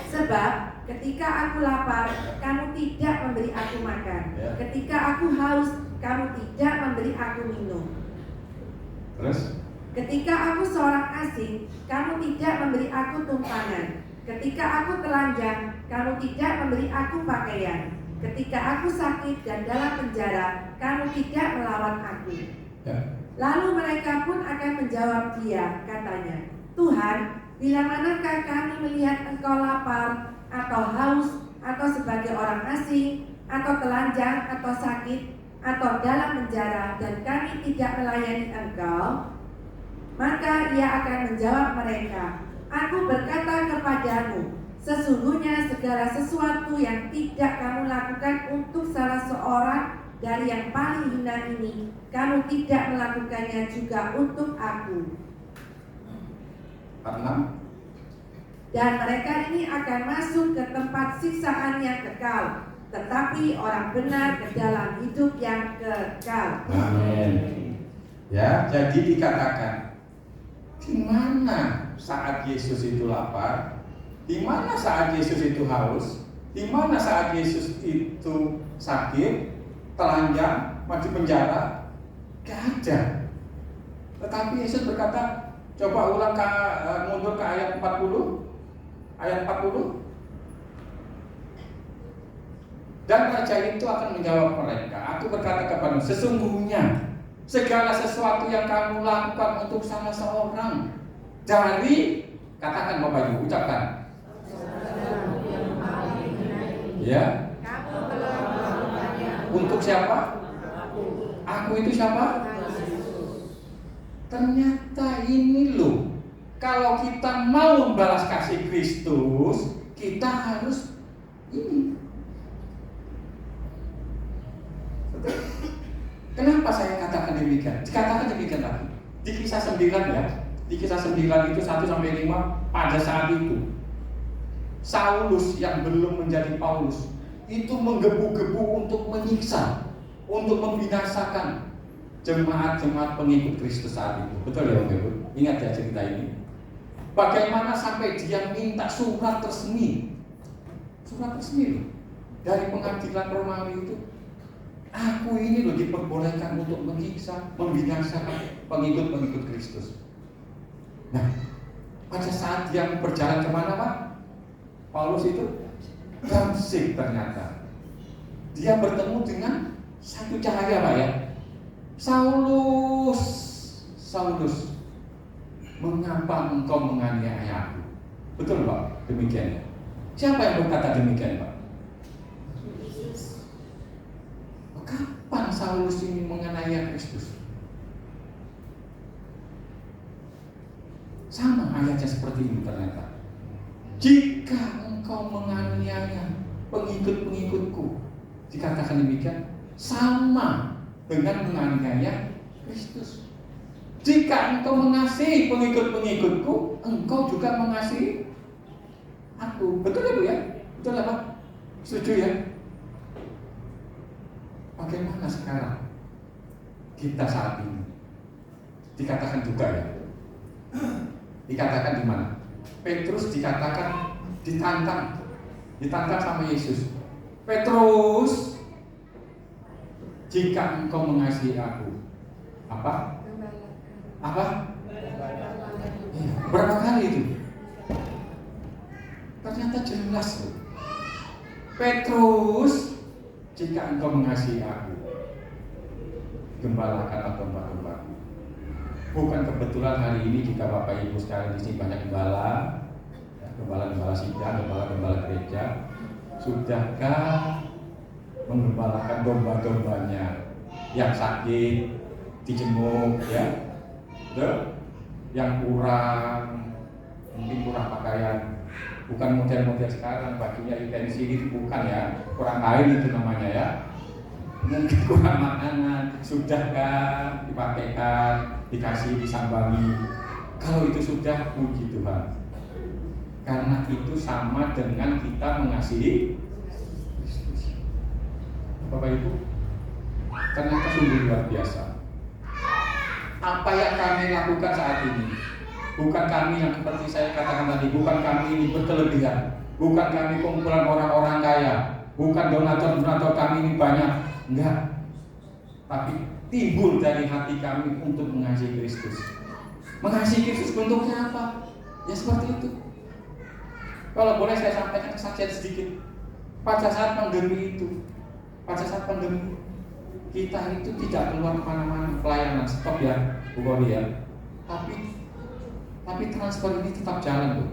Sebab ketika aku lapar, kamu tidak memberi aku makan. Ketika aku haus, kamu tidak memberi aku minum. Terus? Ketika aku seorang asing, kamu tidak memberi aku tumpangan. Ketika aku telanjang, kamu tidak memberi aku pakaian. Ketika aku sakit dan dalam penjara, kamu tidak melawat aku. Lalu mereka pun akan menjawab dia, katanya, Tuhan, bila manakah kami melihat engkau lapar, atau haus, atau sebagai orang asing, atau telanjang, atau sakit, atau dalam penjara, dan kami tidak melayani engkau? Maka ia akan menjawab mereka, Aku berkata kepadamu, sesungguhnya segala sesuatu yang tidak kamu lakukan untuk salah seorang dari yang paling hina ini, kamu tidak melakukannya juga untuk aku. 46. Dan mereka ini akan masuk ke tempat siksaan yang kekal, tetapi orang benar ke dalam hidup yang kekal. Amin. Ya, jadi dikatakan, di mana saat Yesus itu lapar? Di mana saat Yesus itu haus? Di mana saat Yesus itu sakit, telanjang, masuk penjara? Gak ada. Tetapi Yesus berkata, coba ulang mundur ke ayat 40. Ayat 40. Dan raja itu akan menjawab mereka, Aku berkata kepadamu, sesungguhnya segala sesuatu yang kamu lakukan untuk salah seorang dari, katakan Bapak Ibu, ucapkan. Ya. Untuk siapa? Aku itu siapa? Ternyata ini loh, kalau kita mau membalas kasih Kristus, kita harus ini. Kenapa saya katakan demikian? Dikatakan demikian lagi. Di kisah 9 ya. Di kisah 9 itu 1-5, pada saat itu Saulus yang belum menjadi Paulus itu menggebu-gebu untuk menyiksa, untuk membinasakan jemaat-jemaat pengikut Kristus saat itu. Betul ya Bapak Ibu? Ingat ya cerita ini. Bagaimana sampai dia minta surat resmi loh, dari pengadilan Romawi itu. Aku ini loh diperbolehkan untuk menyiksa, membinasakan pengikut-pengikut Kristus. Nah, pada saat dia berjalan kemana Pak? Paulus itu Damsyik ternyata. Dia bertemu dengan satu cahaya Pak ya. Saulus, mengapa engkau menganiaya aku? Betul Pak, demikian ya. Siapa yang berkata demikian Pak? Kapan Saulus ini menganiaya Kristus? Sama ayatnya seperti ini ternyata. Jika engkau menganiaya pengikut-pengikutku, dikatakan demikian, sama dengan menganiaya Kristus. Jika engkau mengasihi pengikut-pengikutku, engkau juga mengasihi aku. Betul ya Bu ya? Betul ya Pak? Setuju ya? Bagaimana sekarang kita saat ini? Dikatakan juga ya. Dikatakan di mana? Petrus dikatakan ditantang sama Yesus. Petrus, jika engkau mengasihi aku. Apa? Apa? Berapa kali itu? Ternyata jelas loh. Petrus, jika engkau mengasihi aku, gembalakanlah domba-dombaku. Bukan kebetulan hari ini jika Bapak Ibu sekalian di sini banyak gembala, ya, gembala-gembala sidang, gembala-gembala gereja, sudahkah menggembalakan domba-dombanya yang sakit, dijenguk, ya, betul? Yang kurang, mungkin kurang pakaian, bukan model-model sekarang bajunya intensi itu, bukan ya, kurang air itu namanya ya. Mungkin kurang makanan, sudahkah dipakaikan, dikasih, disambangi. Kalau itu sudah, puji Tuhan. Karena itu sama dengan kita mengasihi Kristus. Bapak Ibu, ternyata sungguh luar biasa. Apa yang kami lakukan saat ini, bukan kami yang seperti saya katakan tadi, bukan kami ini berkelebihan, bukan kami kumpulan orang-orang kaya, bukan donatur-donatur kami ini banyak. Enggak, tapi timbul dari hati kami untuk mengasihi Kristus. Mengasihi Kristus bentuknya apa? Ya seperti itu. Kalau boleh saya sampaikan kesaksian sedikit. Pada saat pandemi itu, pada saat pandemi, kita itu tidak keluar kemana-mana, pelayanan stop ya, Bu Kori ya. Tapi transfer ini tetap jalan tuh.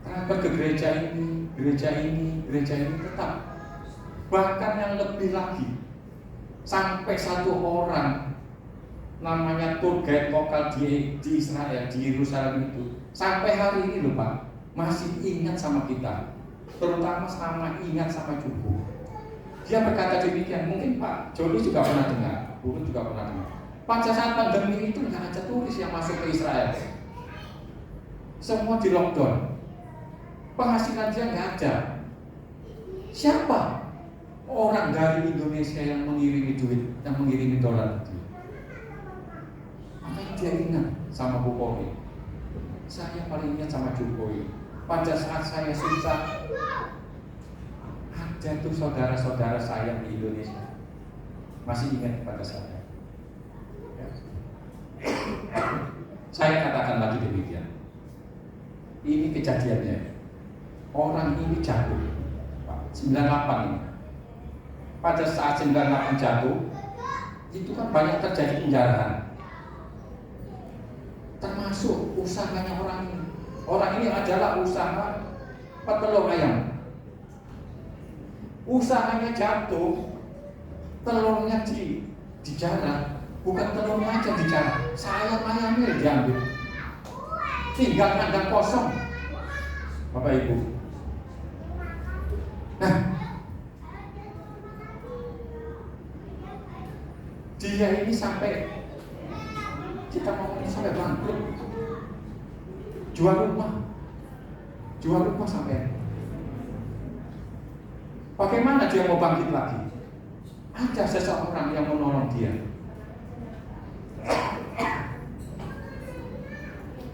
Transfer ke gereja ini tetap. Bahkan yang lebih lagi, sampai satu orang namanya tour guide lokal di Israel, di Yerusalem itu, sampai hari ini loh Pak, masih ingat sama kita, terutama sama ingat sama Cubu. Dia berkata demikian, mungkin Pak Joni juga pernah dengar, Bu juga pernah dengar. Pada saat pandemi itu nggak ada turis yang masuk ke Israel, semua di lockdown, penghasilan dia nggak ada. Siapa orang dari Indonesia yang mengirimi duit, yang mengirimi dolar itu? Makanya dia ingat sama Bu Kori. Saya paling ingat sama Jokowi. Pada saat saya susah, ada tuh saudara-saudara saya di Indonesia masih ingat pada saya. Ya. Saya katakan lagi demikian. Ini kejadiannya. Orang ini jatuh, 98 ini. Pada saat 98 jatuh, itu kan banyak terjadi penjarahan, termasuk usahanya orang ini. Orang ini adalah usaha petelur ayam. Usahanya jatuh, telurnya dijarah, bukan telurnya aja dijarah, sayap ayamnya diambil, tinggal kandang kosong, Bapak Ibu. Nah, dia ini sampai, kita ngomongin sampai bangkrut, jual rumah sampai. Bagaimana dia mau bangkit lagi? Ada seseorang yang menolong dia.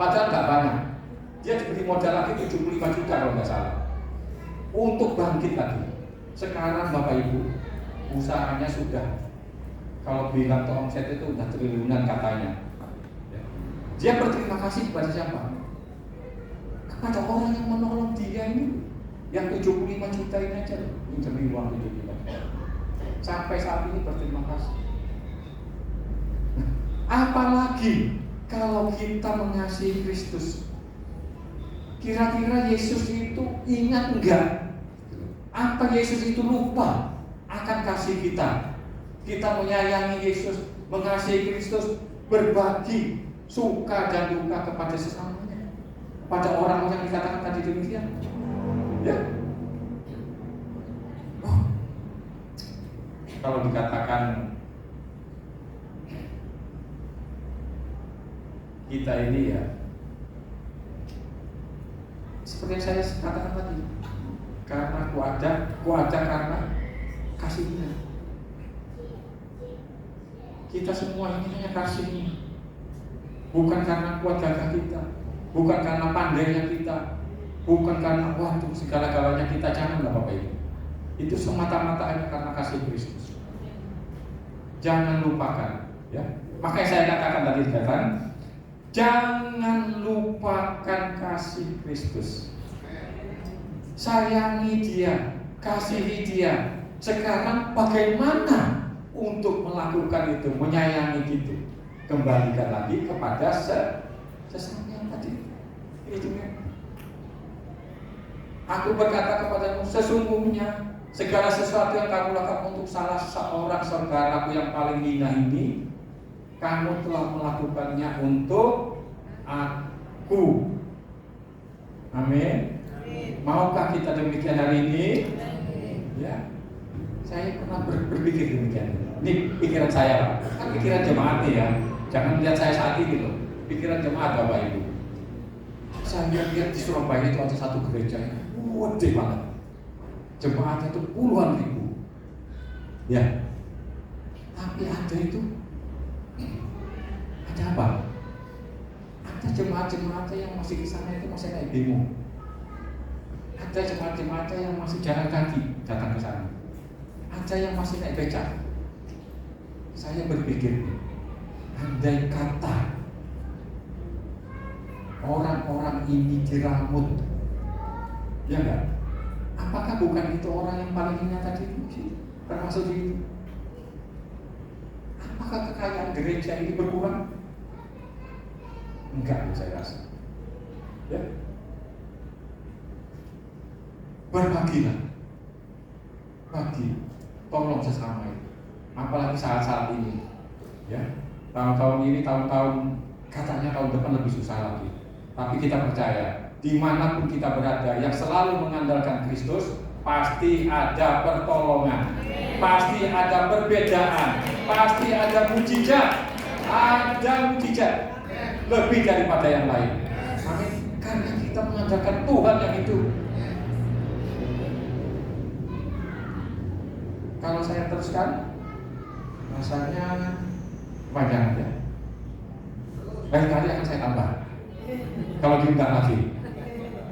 Padahal nggak banyak. Dia diberi modal lagi 75 juta kalau nggak salah, untuk bangkit lagi. Sekarang Bapak Ibu, usahanya sudah, kalau bilang ke omset itu udah triliunan katanya. Dia berterima kasih kepada siapa? Kepada orang yang menolong dia ini, yang 75 juta ini aja, pinjam uang 75 juta. Sampai saat ini berterima kasih. Apalagi kalau kita mengasihi Kristus. Kira-kira Yesus itu ingat enggak? Apa Yesus itu lupa akan kasih kita? Kita menyayangi Yesus, mengasihi Kristus, berbagi suka dan duka kepada sesamanya, pada orang-orang yang dikatakan tadi demikian. Ya. Oh. Kalau dikatakan kita ini ya, seperti yang saya katakan tadi, karena kuada karena kasihnya. Kita semua ini hanya kasihnya, bukan karena kuat gagah kita, bukan karena pandainya kita, bukan karena waduh segala-galanya kita. Janganlah Bapak Ibu, itu semata-mata hanya karena kasih Kristus. Jangan lupakan, ya. Makanya saya katakan tadi jangan lupakan kasih Kristus. Sayangi Dia, kasihi Dia. Sekarang bagaimana untuk melakukan itu, menyayangi itu? Kembalikan lagi kepada sesama yang tadi. Aku berkata kepadamu, sesungguhnya segala sesuatu yang kamu lakukan untuk salah seorang saudaraku yang paling hina ini, kamu telah melakukannya untuk aku. Amin. Maukah kita demikian hari ini? Ya. Saya pernah berpikir demikian. Ini pikiran saya, kan pikiran jemaat nih ya. Jangan lihat saya saat ini loh. Pikiran jemaat Bapak Ibu. Saya lihat di Surabaya itu ada satu gereja yang gede banget. Jemaatnya itu puluhan ribu. Ya. Tapi ada itu, ada apa? Ada jemaat-jemaat yang masih di sana itu masih naik bemo. Ada jemaat-jemaat yang masih jalan kaki datang ke sana. Ada yang masih naik becak. Saya berpikir, andai kata orang-orang ini diramut, ya enggak? Apakah bukan itu orang yang paling hina tadi itu? Termasuk itu. Apakah kekayaan gereja ini berkurang? Enggak, saya rasa. Ya. Berbagilah, bagi, tolong sesama itu. Apalagi saat-saat ini, ya. Tahun-tahun ini, tahun-tahun katanya tahun depan lebih susah lagi. Tapi kita percaya, dimanapun kita berada, yang selalu mengandalkan Kristus, pasti ada pertolongan, pasti ada perbedaan, pasti ada mujizat, lebih daripada yang lain. Amin. Karena kita mengandalkan Tuhan yang itu. Kalau saya teruskan, rasanya panjang ya. Lain kali akan saya tambah. Kalau diundang lagi,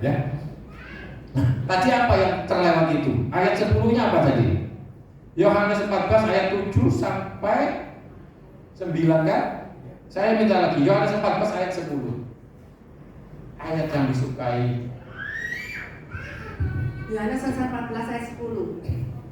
ya. Nah, tadi apa yang terlewat itu? Ayat 10-nya apa tadi? Yohanes 14 ayat 7 sampai 9 kan? Saya minta lagi, Yohanes 14 ayat 10. Ayat yang disukai. Yohanes 14 ayat 10.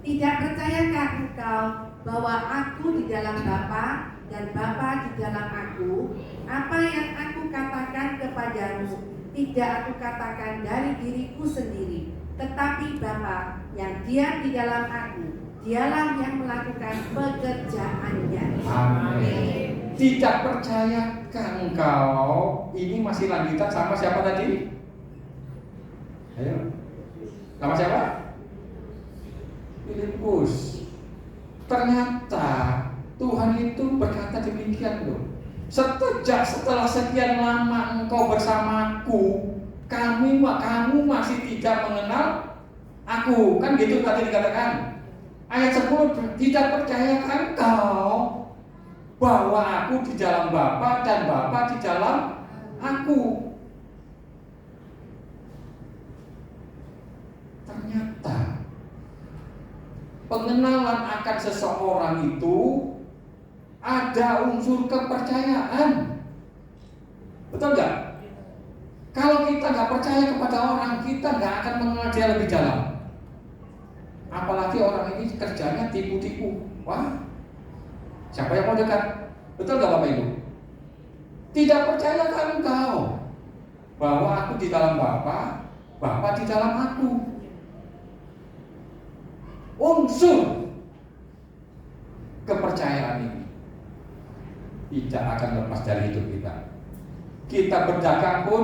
Tidak percayakah engkau bahwa aku di dalam Bapa dan Bapa di dalam aku? Apa yang aku katakan kepadamu tidak aku katakan dari diriku sendiri, tetapi Bapa yang diam di dalam aku, dialah yang melakukan pekerjaannya. Amin. Tidak percayakah engkau? Ini masih lanjutan sama siapa tadi? Ayo. Sama siapa? Filipus. Ternyata Tuhan itu berkata demikian loh. Setelah sekian lama engkau bersamaku, kamu masih tidak mengenal aku. Kan gitu tadi dikatakan. Ayat 10, tidak percayakah engkau bahwa aku di dalam Bapa dan Bapa di dalam aku? Ternyata pengenalan akan seseorang itu ada unsur kepercayaan. Betul nggak? Kalau kita nggak percaya kepada orang, kita nggak akan mengenal dia lebih dalam. Apalagi orang ini kerjanya tipu-tipu. Wah, siapa yang mau dekat? Betul nggak Bapak Ibu? Tidak percayakah engkau bahwa aku di dalam Bapa, Bapa di dalam aku? Unsur kepercayaan ini tidak akan lepas dari hidup kita. Kita berdagang pun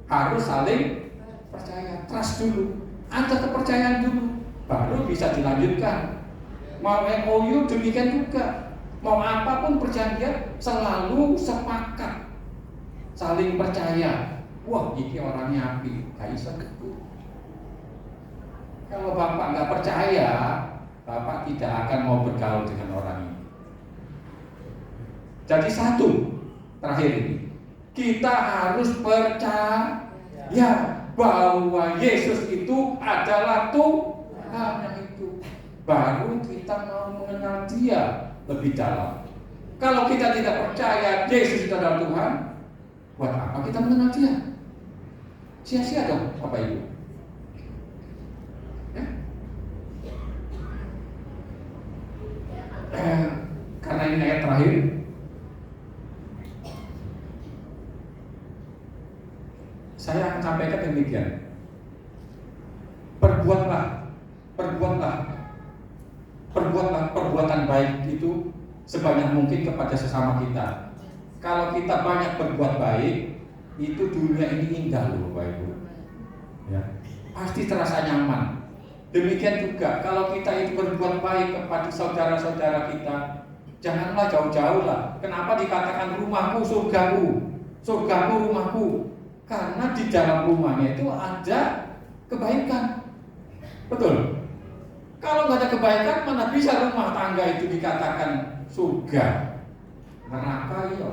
harus saling percaya, trust dulu, ada kepercayaan dulu, baru bisa dilanjutkan. Mau MOU demikian juga, mau apapun perjanjian selalu sepakat, saling percaya. Wah, ini orangnya api, gak bisa gitu. Kalau Bapak nggak percaya, Bapak tidak akan mau bergaul dengan orang ini. Jadi satu, terakhir ini, kita harus percaya bahwa Yesus itu adalah Tuhan yang itu. Baru kita mau mengenal Dia lebih dalam. Kalau kita tidak percaya Yesus itu adalah Tuhan, buat apa kita mengenal Dia? Sia-sia dong, Bapak Ibu. Ya? Karena ini ayat terakhir, saya akan sampaikan demikian. Perbuatlah perbuatan baik itu sebanyak mungkin kepada sesama kita. Kalau kita banyak berbuat baik, itu dunia ini indah loh, Bapak Ibu. Ya, pasti terasa nyaman. Demikian juga kalau kita itu berbuat baik kepada saudara-saudara kita, janganlah jauh-jauh lah. Kenapa dikatakan rumahku surgaku, surgaku rumahku? Karena di dalam rumahnya itu ada kebaikan. Betul. Kalau nggak ada kebaikan, mana bisa rumah tangga itu dikatakan surga? Neraka ya.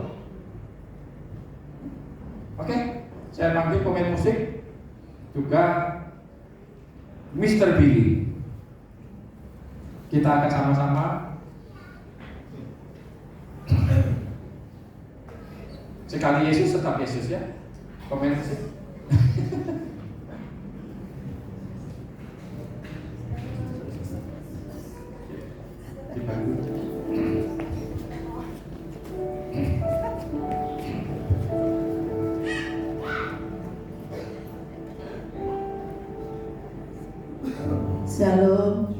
Oke, saya panggil pemain musik juga Mr. Billy. Kita akan sama-sama sekali Yesus tetap Yesus ya. Pemain musik. Dibantu. Shalom.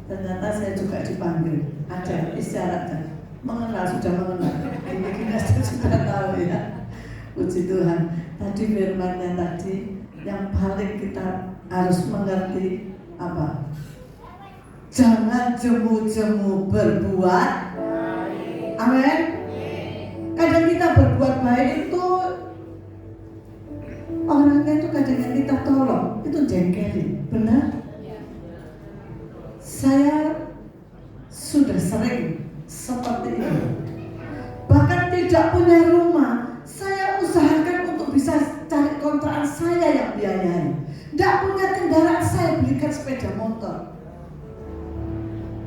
Ternyata saya juga dipanggil. Ada isyaratnya. Mengenal, sudah mengenal. Ini kita sudah tahu ya. Puji Tuhan. Tadi firman-Nya tadi yang paling kita harus mengerti apa? Jangan jemu-jemu berbuat. Amin. Kadang kita berbuat baik itu orangnya itu kadang yang kita tolong itu jengkelin, benar? Saya sudah sering seperti ini. Bahkan tidak punya rumah, saya usahakan untuk bisa cari kontrakan saya yang biayai. Tidak punya kendaraan, saya belikan sepeda motor.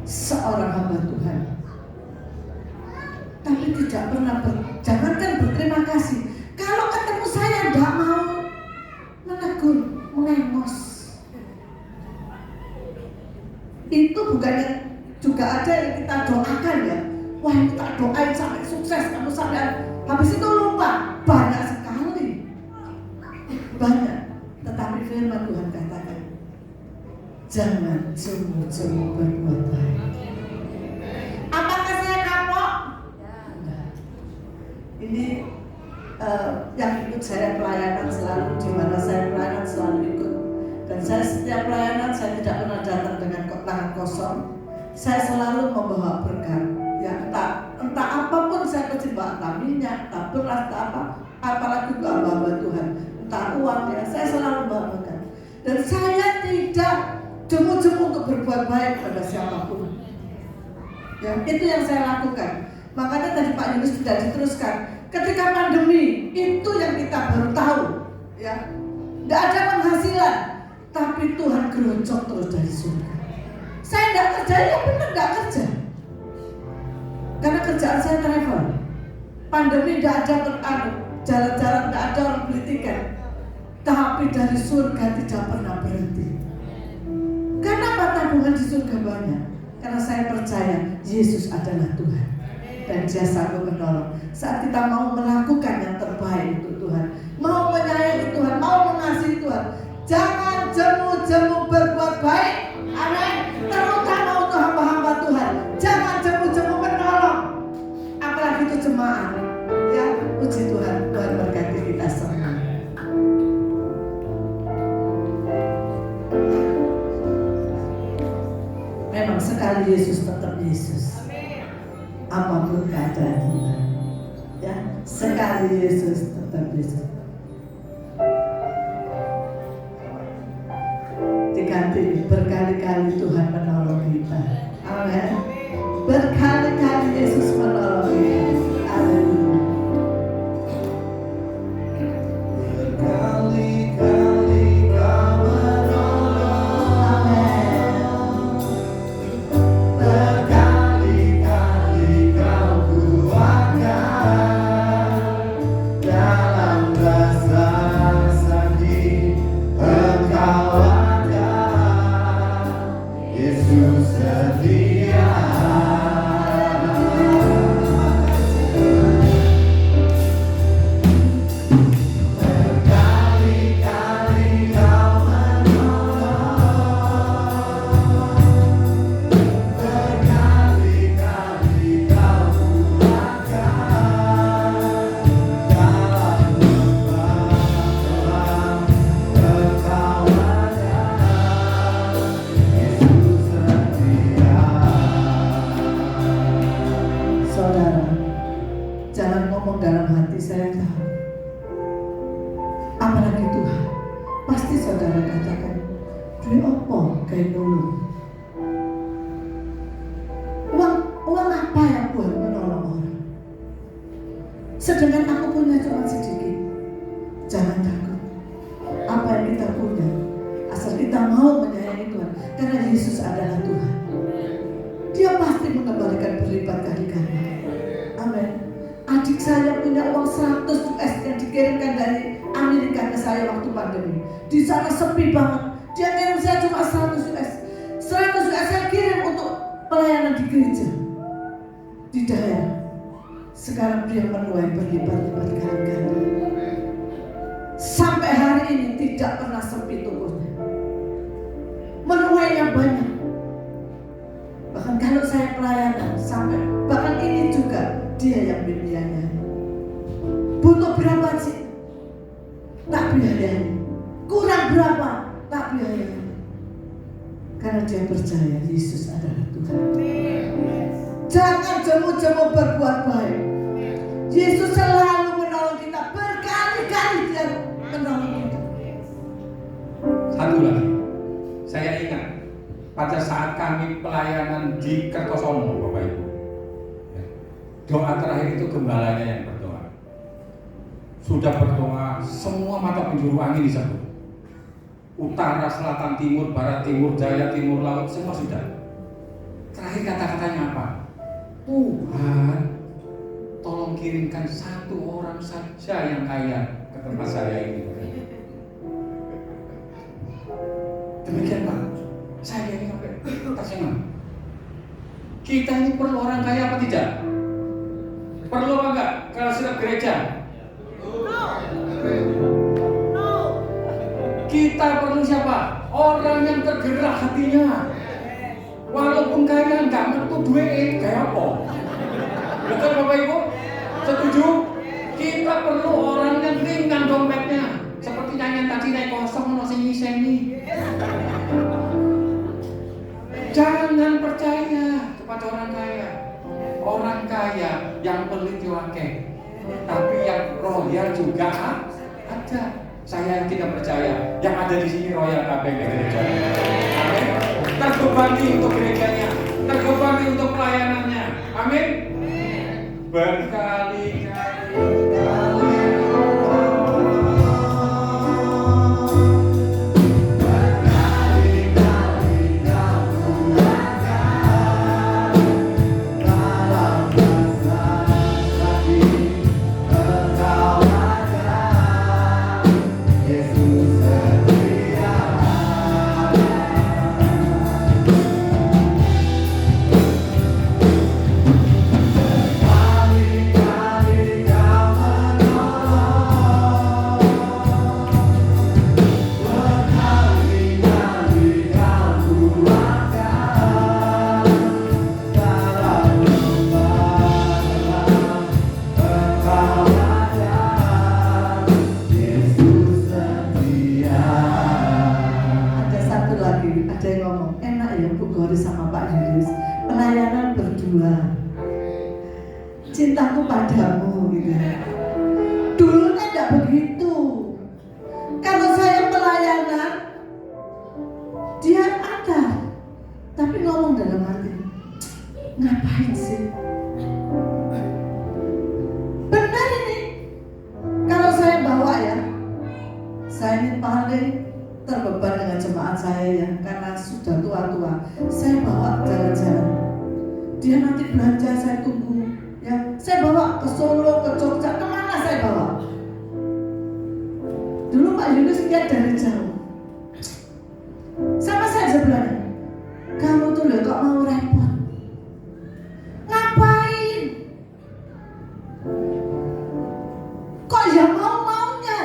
Seorang hamba Tuhan, tapi tidak pernah jangankan berterima kasih. Kalau ketemu saya tidak mau menegur, melengos. Itu bukannya juga ada yang kita doakan ya. Wah, kita doain sampai sukses, kamu sampai habis itu lupa. Banyak sekali, banyak. Tetapi firman Tuhan katakan, jangan jemu-jemu berbuat baik. Apakah saya kapok? Enggak. Ini yang ikut saya pelayanan selalu, di mana saya pelayanan selalu ikut. Dan saya setiap pelayanan saya tidak pernah datang dengan tangan kosong. Saya selalu membawa berkat. Ya, entah apapun saya kecil, entah minyak, entah beras, entah apa, apalagi untuk hamba Tuhan, entah uang ya, saya selalu membawa berkat. Dan saya tidak jemu-jemu untuk berbuat baik pada siapapun. Ya, itu yang saya lakukan. Makanya tadi Pak Yunus sudah diteruskan. Ketika pandemi, itu yang kita baru tahu. Ya, tidak ada penghasilan, tapi Tuhan gerocok terus dari surga. Saya tidak kerja, ya benar tidak kerja. Karena kerjaan saya travel. Pandemi tidak ada jalan-jalan, tidak ada orang beli tiket. Tapi dari surga tidak pernah berhenti. Kenapa tabungan di surga banyak? Karena saya percaya Yesus adalah Tuhan dan Dia sanggup menolong. Saat kita mau melakukan yang terbaik untuk Tuhan, mau menyayangi Tuhan, mau mengasihi Tuhan, jangan jemu-jemu berbuat baik. Amin. Terutama untuk hamba-hamba Tuhan, jangan jemu-jemu menolong, apalagi itu jemaat. Ya, puji Tuhan. Tuhan berkati kita semua. Memang sekali Yesus tetap Yesus. Apapun keadaan kita, ya, sekali Yesus tetap Yesus. Diganti berkali-kali Tuhan menolong kita. Amin. Berkali-kali Yesus menolong kita. Haleluya. Berkali-kali Kau menolong. Amin. Berkali Sedangkan aku punya cuma sedikit. Jangan takut. Apa yang kita punya, asal kita mau menyayangi Tuhan, karena Yesus adalah Tuhan. Dia pasti mengembalikan berlipat kali ganda. Amin. Adik saya punya uang 100 US yang dikirimkan dari Amerika ke saya waktu pandemi. Di sana sepi banget. Dia kirim saya cuma 100 US. 100 US saya kirim untuk pelayanan di gereja, di daerah. Sekarang dia menuai berlipat-lipat kali ganda. Sampai hari ini tidak pernah sepi tokonya. Menuainya banyak. Bahkan kalau saya pelayanan sampai bahkan ini juga dia yang biayanya. Butuh berapa sih? Tak biayanya. Kurang berapa? Tak biayanya. Karena dia percaya Yesus adalah Tuhan. Jangan jemu-jemu berbuat baik. Yesus selalu menolong kita, berkali-kali dia menolong kita. Satu lagi, saya ingat pada saat kami pelayanan di Kertosono, Bapak Ibu, doa terakhir itu gembalanya yang berdoa. Sudah berdoa, semua mata penjuru angin disebut. Utara, selatan, timur, barat, timur, jaya, timur, laut, semua sudah. Terakhir kata-katanya apa? Tuhan, tolong kirimkan satu orang saja yang kaya ke tempat saya ini. Demikian Pak, saya ini sampai tersengang. Kita ini perlu orang kaya apa tidak? Perlu apa enggak kalau setiap gereja? Kita perlu siapa? Orang yang tergerak hatinya. Walaupun kaya enggak ngerti duit, kayak apa? Betul Bapak Ibu? Setuju? Kita perlu orang yang ringan dompetnya. Seperti nyanyian tadi, naik kosong ono sing nyiseni. Jangan percaya kepada orang kaya. Orang kaya yang pelit akeh, tapi yang royal juga ada. Saya tidak percaya yang ada di sini royal kabeh gereja. Amin. Terbebani untuk gerejanya, terbebani untuk pelayanannya. Amin. Berkali-kali cintaku padamu gitu. Dulu kan enggak begitu. Kalau saya pelayanan dia ada, tapi ngomong dalam hati, ngapain sih? Benar ini. Kalau saya bawa ya, saya ini paling terbeban dengan jemaat saya ya, karena sudah tua-tua. Saya bawa jalan-jalan. Dia nanti belanja, saya tunggu. Ya, saya bawa ke Solo, ke Jogja, kemana saya bawa? Dulu Pak Yunus lihat dari jauh. Sama saya sebenarnya. Kamu tuh kok mau repot? Ngapain? Kok ya mau-maunya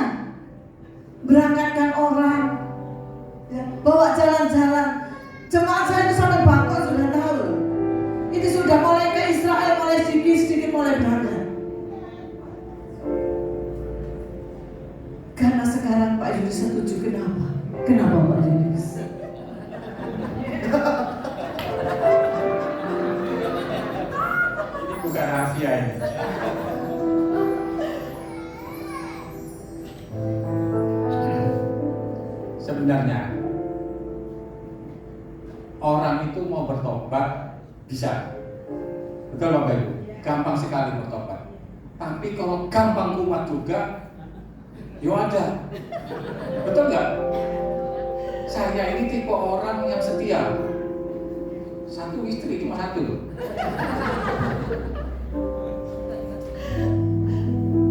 berangkatkan orang, ya, bawa jalan-jalan. Jemaat saya itu sampai Bangkok sudah tahu. Itu sudah mulai ke Israel, mulai sedikit-sedikit mulai berangkat. Karena sekarang Pak Yulis setuju. Kenapa? Kenapa Pak Yulis? Ini bukan rahasia ini. Sebenarnya orang itu mau bertobat bisa, betul Bapak Ibu, gampang sekali bertobat. Tapi kalau gampang kumat juga, yo ada, betul nggak? Saya ini tipe orang yang setia. Satu istri cuma satu loh.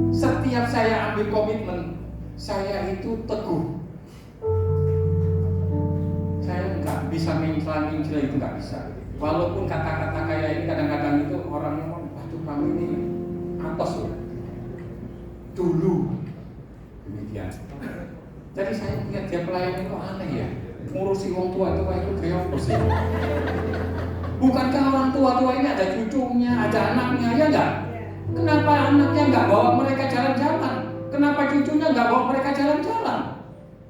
Setiap saya ambil komitmen, saya itu teguh. Saya nggak bisa mencela-mencela, itu nggak bisa. Walaupun kata-kata kayak ini kadang-kadang itu orang ngomong, waduh kamu ini atos loh. Dulu demikian. Jadi saya lihat dia pelayan itu aneh ya. Ngurusi wong tua itu kayak apa sih? Bukankah orang tua ini ada cucunya, ada anaknya, ya enggak? Kenapa anaknya nggak bawa mereka jalan-jalan? Kenapa cucunya nggak bawa mereka jalan-jalan?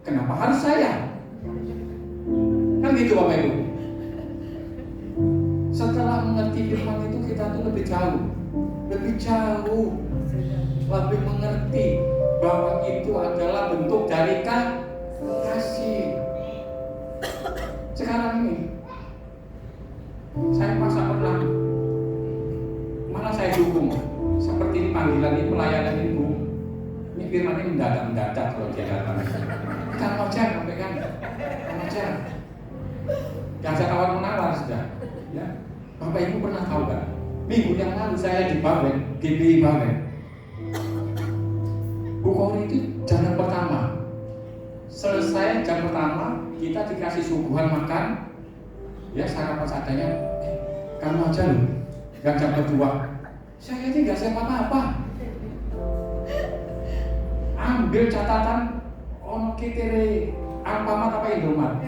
Kenapa harus saya? Kan gitu Bapak Ibu. Setelah mengerti firman itu kita tuh lebih jauh, lebih mengerti bahwa itu adalah bentuk dari kasih. Sekarang ini saya masa pernah, malah saya dukung seperti ini panggilan ini, pelayanan ini Bu. Ini firman ini mendadak kalau dia datang. Kang Ojek, sampaikan, Kang Ojek. Gak ada tawar menawar sudah. Ya, Bapak Ibu pernah tahu kan? Minggu yang lalu saya di Bawen, GBI Bawen. Bu Kori itu jam pertama. Selesai jam pertama, kita dikasih suguhan makan. Ya sarapan seadanya. Kamu aja loh, yang jam kedua. Saya ini nggak siap apa-apa. Ambil catatan, ono kitire Alfamart apa Indomaret.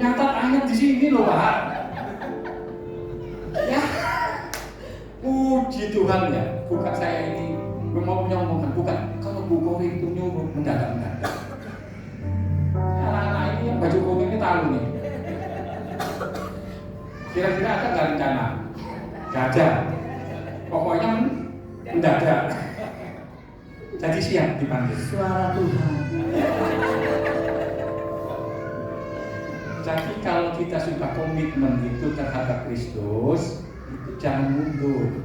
Nyatat ayat di sini loh Pak. Ya, puji Tuhan ya. Bukan saya ini mau menyombongkan, bukan. Kalau Bu Kori itu nyuruh mendadak-mendadak. Anak-anak ini yang baju kuning ini tahu nih. Kira-kira ada nggak rencana? Gak ada. Pokoknya mendadak. Jadi siap dipanggil. Suara Tuhan. Jadi kalau kita sudah komitmen itu terhadap Kristus, itu jangan mundur,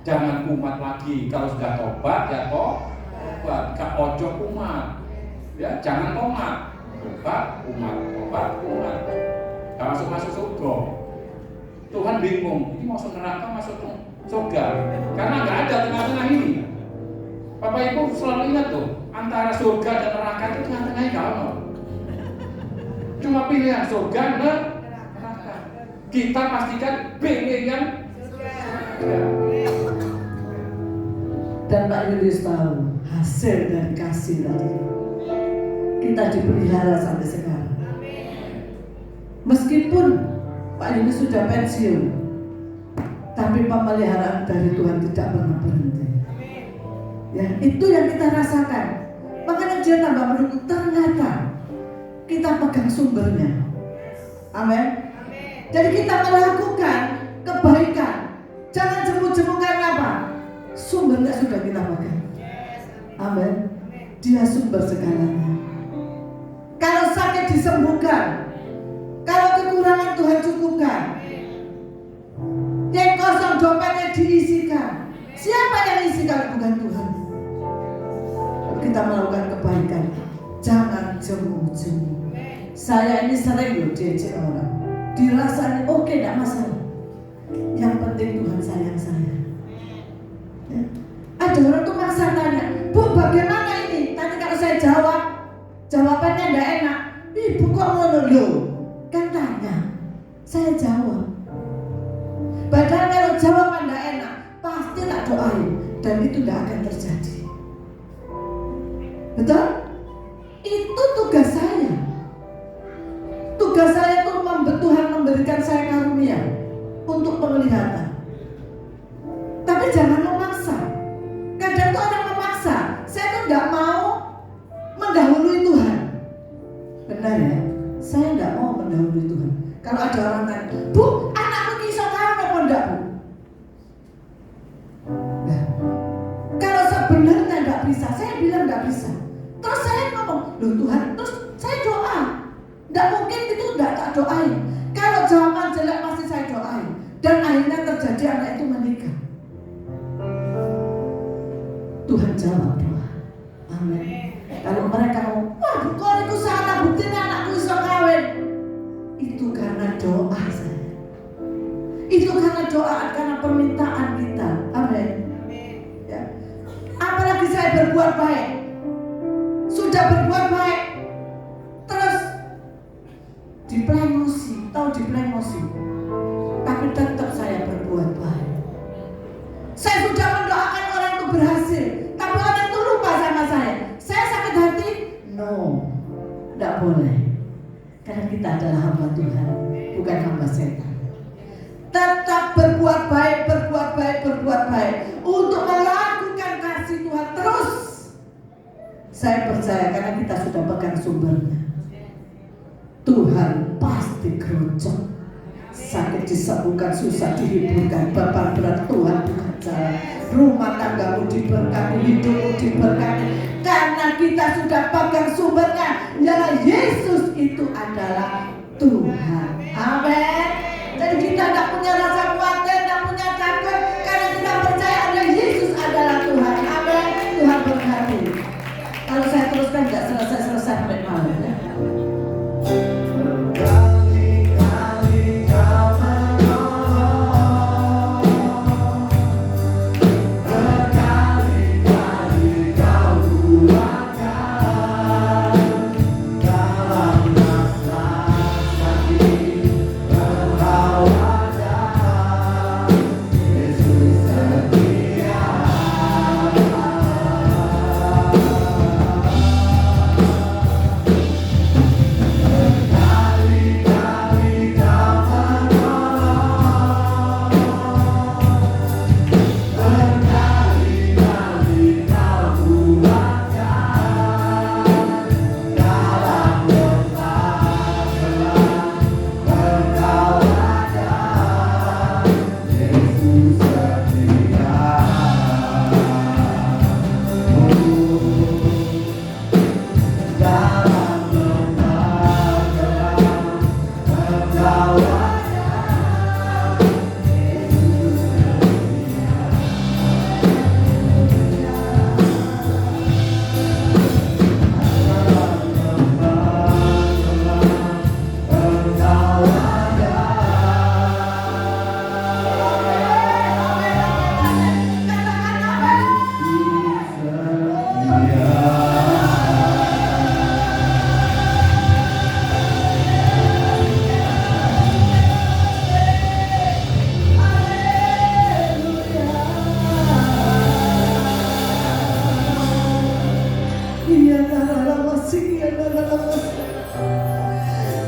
jangan kumat lagi. Kalau sudah tobat ya tobat, gak ojo kumat, ya jangan tomat, tobat kumat, gak masuk surga. Tuhan bingung, ini masuk neraka, masuk surga, karena nggak ada tengah-tengah ini. Bapak Ibu selalu ingat tuh, antara surga dan neraka itu tengah-tengahnya kalau cuma pilihan surga dan neraka. Kita pastikan pilih yang surga. Dan Pak Yulis tahu hasil dari kasih tadi. Kita dipelihara sampai sekarang. Meskipun Pak Yulis sudah pensiun, tapi pemeliharaan dari Tuhan tidak pernah berhenti. Ya, itu yang kita rasakan. Makanya dia tambah mendukung. Ternyata kita pegang sumbernya. Amin. Jadi kita melakukan kebaikan. Jangan jemu-jemu karena apa? Sumbernya sudah kita pegang. Amin. Dia sumber segalanya. Kalau sakit disembuhkan, kalau kekurangan Tuhan cukupkan, yang kosong dompetnya diisikan. Siapa yang isi kalau bukan Tuhan? Kita melakukan kebaikan, jangan jemu-jemu. Saya ini sering loh diajak orang, dirasanya oke, tidak masalah. Yang penting Tuhan sayang saya. Ya. Ada orang tuh maksa tanya, Bu bagaimana ini? Tadi kalau saya jawabannya tidak enak. Ibu kok ngono loh? Kan tanya. Saya jawab. Padahal kalau jawaban tidak enak, pasti tak doain, dan itu tidak akan terjadi. Betul? Itu tugas saya. Tugas saya itu Tuhan memberikan saya karunia untuk penglihatan. Tapi jangan memaksa. Kadang tuh orang memaksa. Saya tuh tidak mau mendahului Tuhan. Benar ya? Saya tidak mau mendahului Tuhan. Kalau ada orang tanya, Bu, anakku kisah kawin apa enggak, Bu? Nah, kalau sebenarnya enggak bisa, saya bilang enggak bisa. Terus saya ngomong, loh Tuhan, terus saya doa. Enggak mungkin itu enggak tak doain. Kalau jawaban jelek pasti saya doain. Dan akhirnya terjadi anak itu menikah. Tuhan jawab doa. Amin. Kalau mereka ngomong, waduh kok itu salah, buktinya anakku bisa kawin. Itu karena doa saya. Itu karena doa, karena permintaan kita. Amin. Ya. Apalagi saya berbuat baik. Sudah berbuat baik, terus diplengosi, tahu diplengosi. Tapi tetap saya berbuat baik. Saya sudah mendoakan orang itu berhasil, tapi orang itu lupa sama saya. Saya sakit hati? No, tidak boleh. Karena kita adalah hamba Tuhan, bukan hamba setan. Tetap berbuat baik, berbuat baik, berbuat baik untuk melakukan kasih Tuhan terus. Saya percaya karena kita sudah pegang sumbernya. Tuhan pasti kerucuk. Sakit disembuhkan, susah dihiburkan, beban berat Tuhan bukan jalan. Rumah tanggamu diberkati, hidupmu diberkati. Karena kita sudah pegang sumbernya, ialah Yesus itu adalah Tuhan. Amin. Jadi kita tidak punya rasa khawatir, tidak punya takut, karena kita percaya ada Yesus adalah Tuhan. Amin. Tuhan berkati. Kalau saya teruskan tidak selesai sampai malam ya.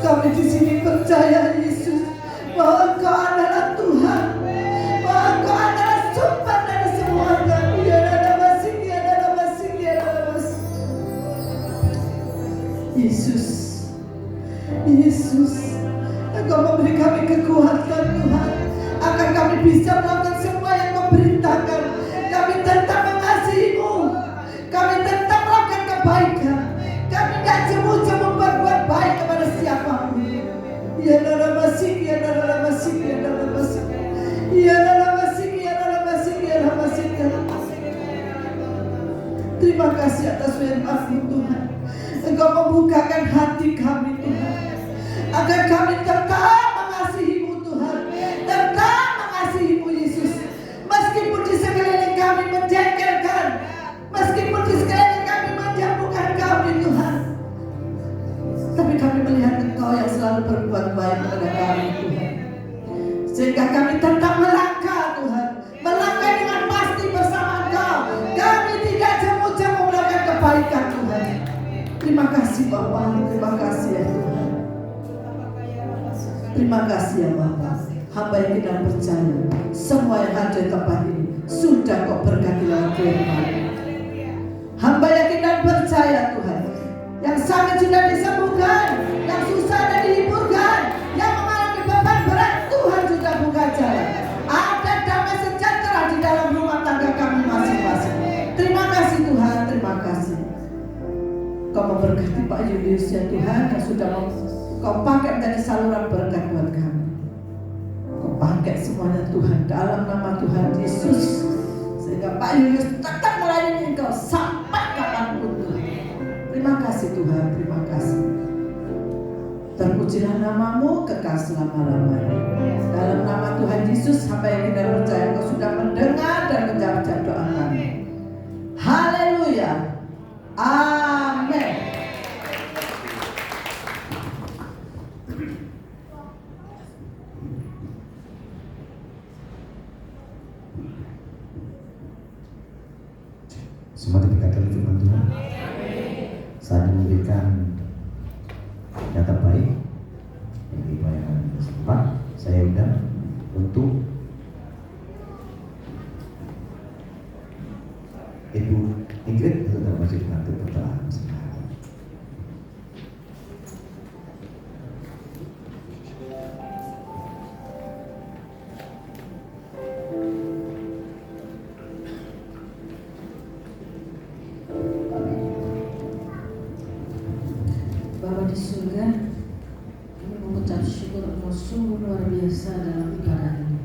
Kami di sini percaya Yesus bahwa Engkau adalah Tuhan, bahwa Engkau adalah sumber dari semuanya. Yesus, Yesus, Engkau memberi kami kekuatan Tuhan, agar kami bisa melakukan semua yang Kau perintahkan. Kami tetap mengasihi-Mu, kami tetap melakukan kebaikan. Kami tidak jemu-jemu berbuat baik kepada siapapun. Ya dalam masih, ya dalam masih, ya dalam masih, ya dalam masih, ya dalam masih, ya dalam masih, ya dalam masih. Terima kasih atas firman-Mu Tuhan. Engkau membukakan hati kami Tuhan, agar kami tetap mengasihi-Mu Tuhan, tetap mengasihi-Mu Yesus. Meskipun di sekeliling kami menjengkelkan, meskipun di sekeliling kami menjatuhkan kami Tuhan, tapi kami melihat Engkau yang selalu berbuat baik kepada kami Tuhan. Sehingga kami tetap melangkah Tuhan, melangkah dengan pasti bersama Engkau. Kami tidak jemu-jemu melakukan kebaikan Tuhan. Terima kasih Bapa, terima kasih ya Tuhan. Terima kasih ya Bapa. Hamba yang tidak percaya semua yang ada di tempat ini sudah kau berkati dalam firman. Hamba yakin dan percaya Tuhan, yang sakit sudah disembuhkan, yang susah sudah dihiburkan, yang mengalami beban berat Tuhan sudah buka jalan. Ada damai sejahtera di dalam rumah tangga kami masing-masing. Terima kasih Tuhan, terima kasih. Kau memberkati Pak Julius ya Tuhan, yang sudah kau pakai menjadi saluran berkat buat kami. Kau pakai semuanya Tuhan dalam nama Tuhan Yesus, sehingga Pak Julius tetap melayani Engkau sampai kapanpun Tuhan. Terima kasih Tuhan, terima kasih. Terpujilah namamu kekal selama-lamanya. Dalam nama Tuhan Yesus, hamba yang kita percaya Engkau sudah mendengar dan menjawab doa kami. Haleluya. Amin. Semua diberkati oleh firman Tuhan. Saat memberikan data baik bagi pelayanan setempat, saya undang untuk Ibu Ingrid untuk maju bantu berdoa bersama. Bapa di surga, kami mengucap syukur Engkau sungguh luar biasa dalam ibadah ini.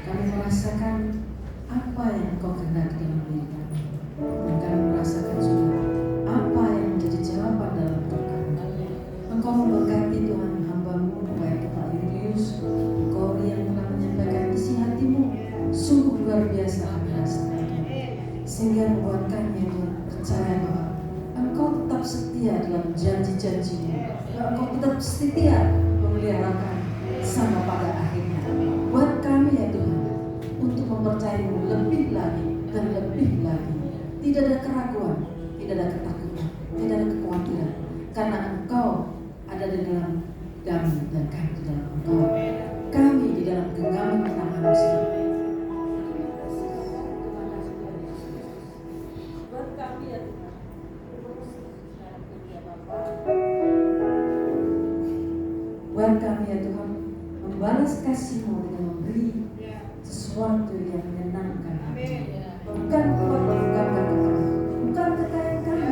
Kami merasakan apa yang Engkau kehendaki dalam diri kami, dan kami merasakan juga apa yang menjadi jawaban dalam doa kami. Engkau memberkati Tuhan hamba-Mu, baik Pak Julius, Engkau yang telah menyampaikan isi hati-Mu sungguh luar biasa sehingga membuat kami percaya bahwa Engkau tetap setia dalam janji-janji-Mu. Engkau tetap setia memeliharakan sama pada akhirnya. Buat kami ya Tuhan, untuk mempercayai-Mu lebih lagi dan lebih lagi. Tidak ada keraguan, tidak ada ketakutan, tidak ada kekhawatiran. Karena Engkau ada di dalam kami dan kami di dalam Engkau. Kami di dalam genggaman tangan-Mu sendiri. Buat kami ya Tuhan, buat kami ya Tuhan, membalas kasih-Mu dengan memberi sesuatu yang menyenangkan. Bukan buat membanggakan kami, bukan kekayaan kami,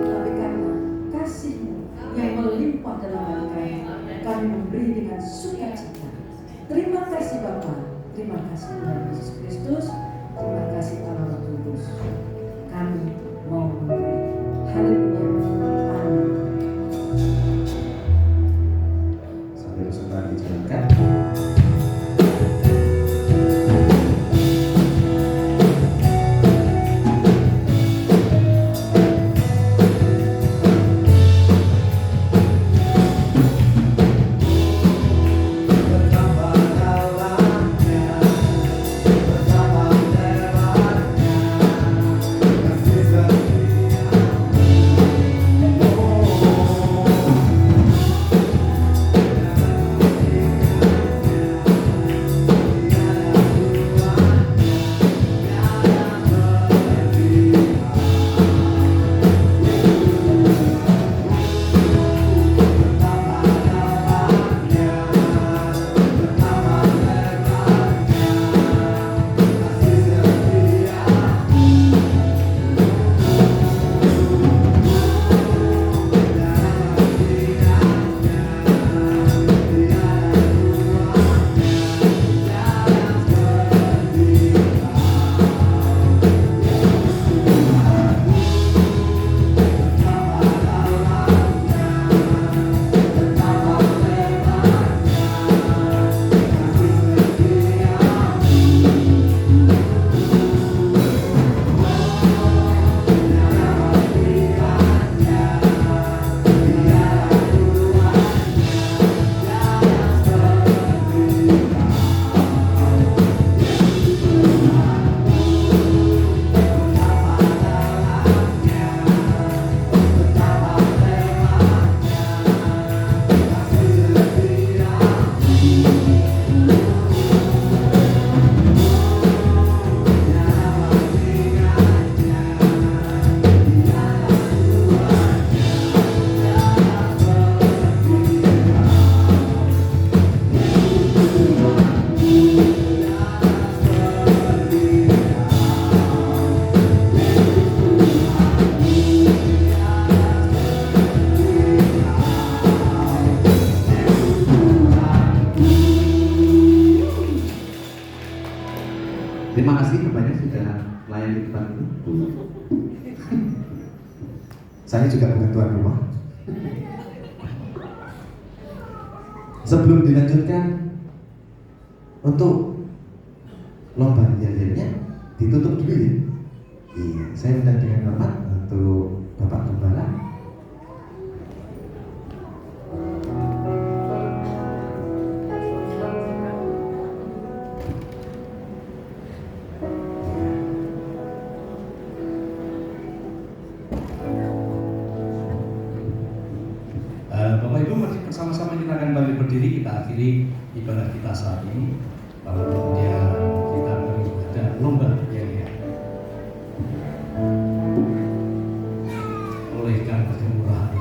tapi karena kasih-Mu yang melimpah dalam hati kami memberi dengan sukacita. Terima kasih Bapa, terima kasih Tuhan Yesus Kristus, terima kasih Allah Roh Kudus. Kami mau memberi. Haleluya. Amin. Sampai bersabar dijalankan. Bersama Terima kasih kebanyakan sudah melayani di depan ini. Saya juga bukan tuan rumah. Sebelum dilanjutkan untuk lomba nyanyiannya ditutup dulu ya. Iya, saya minta dengan hormat untuk Bapak Gembala. Bapak Ibu, mari bersama-sama kita akan kembali berdiri, kita akhiri ibadah kita saat ini. Lalu kemudian kita akan ada lomba nyanyian oleh karena kemurahan.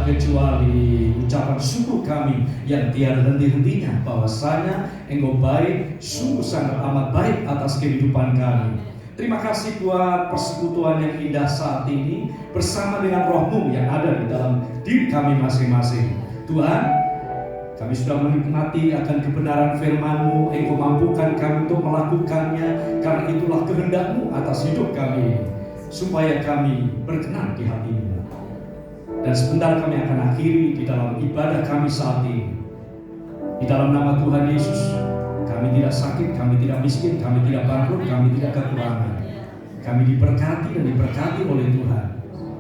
Kecuali ucapan syukur kami yang tiada henti-hentinya, bahwasanya Engkau baik, sungguh sangat amat baik atas kehidupan kami. Terima kasih buat persekutuan yang indah saat ini bersama dengan Roh-Mu yang ada di dalam diri kami masing-masing. Tuhan, kami sudah menikmati akan kebenaran firman-Mu. Engkau mampukan kami untuk melakukannya, karena itulah kehendak-Mu atas hidup kami, supaya kami berkenan di hati-Mu. Dan sebentar kami akan akhiri di dalam ibadah kami saat ini. Di dalam nama Tuhan Yesus, kami tidak sakit, kami tidak miskin, kami tidak bangkrut, kami tidak kekurangan. Kami diberkati dan diberkati oleh Tuhan.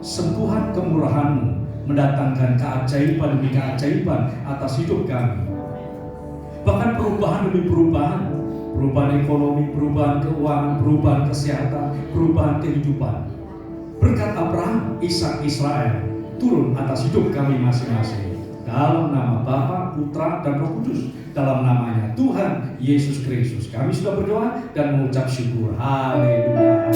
Sentuhan kemurahan-Mu mendatangkan keajaiban demi keajaiban atas hidup kami. Bahkan perubahan demi perubahan, perubahan ekonomi, perubahan keuangan, perubahan kesehatan, perubahan kehidupan. Berkat Abraham, Ishak, Israel turun atas hidup kami masing-masing. Dalam nama Bapa, Putra, dan Roh Kudus, dalam namanya Tuhan Yesus Kristus, kami sudah berdoa dan mengucap syukur. Haleluya.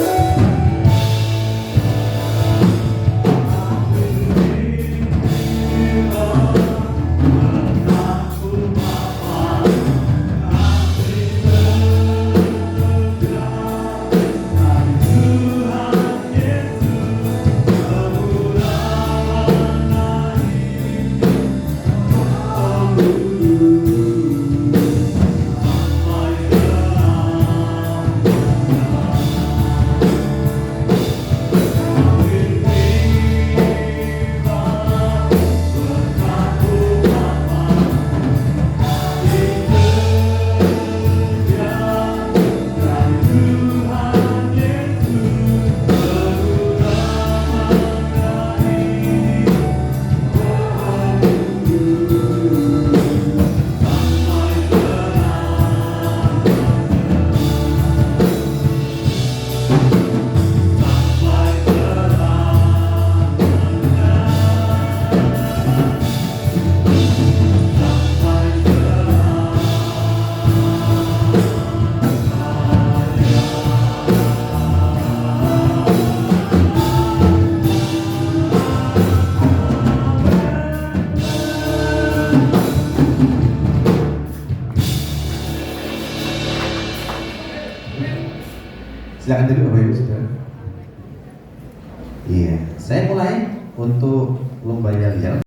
Iya, saya mulai untuk lomba yel-yel.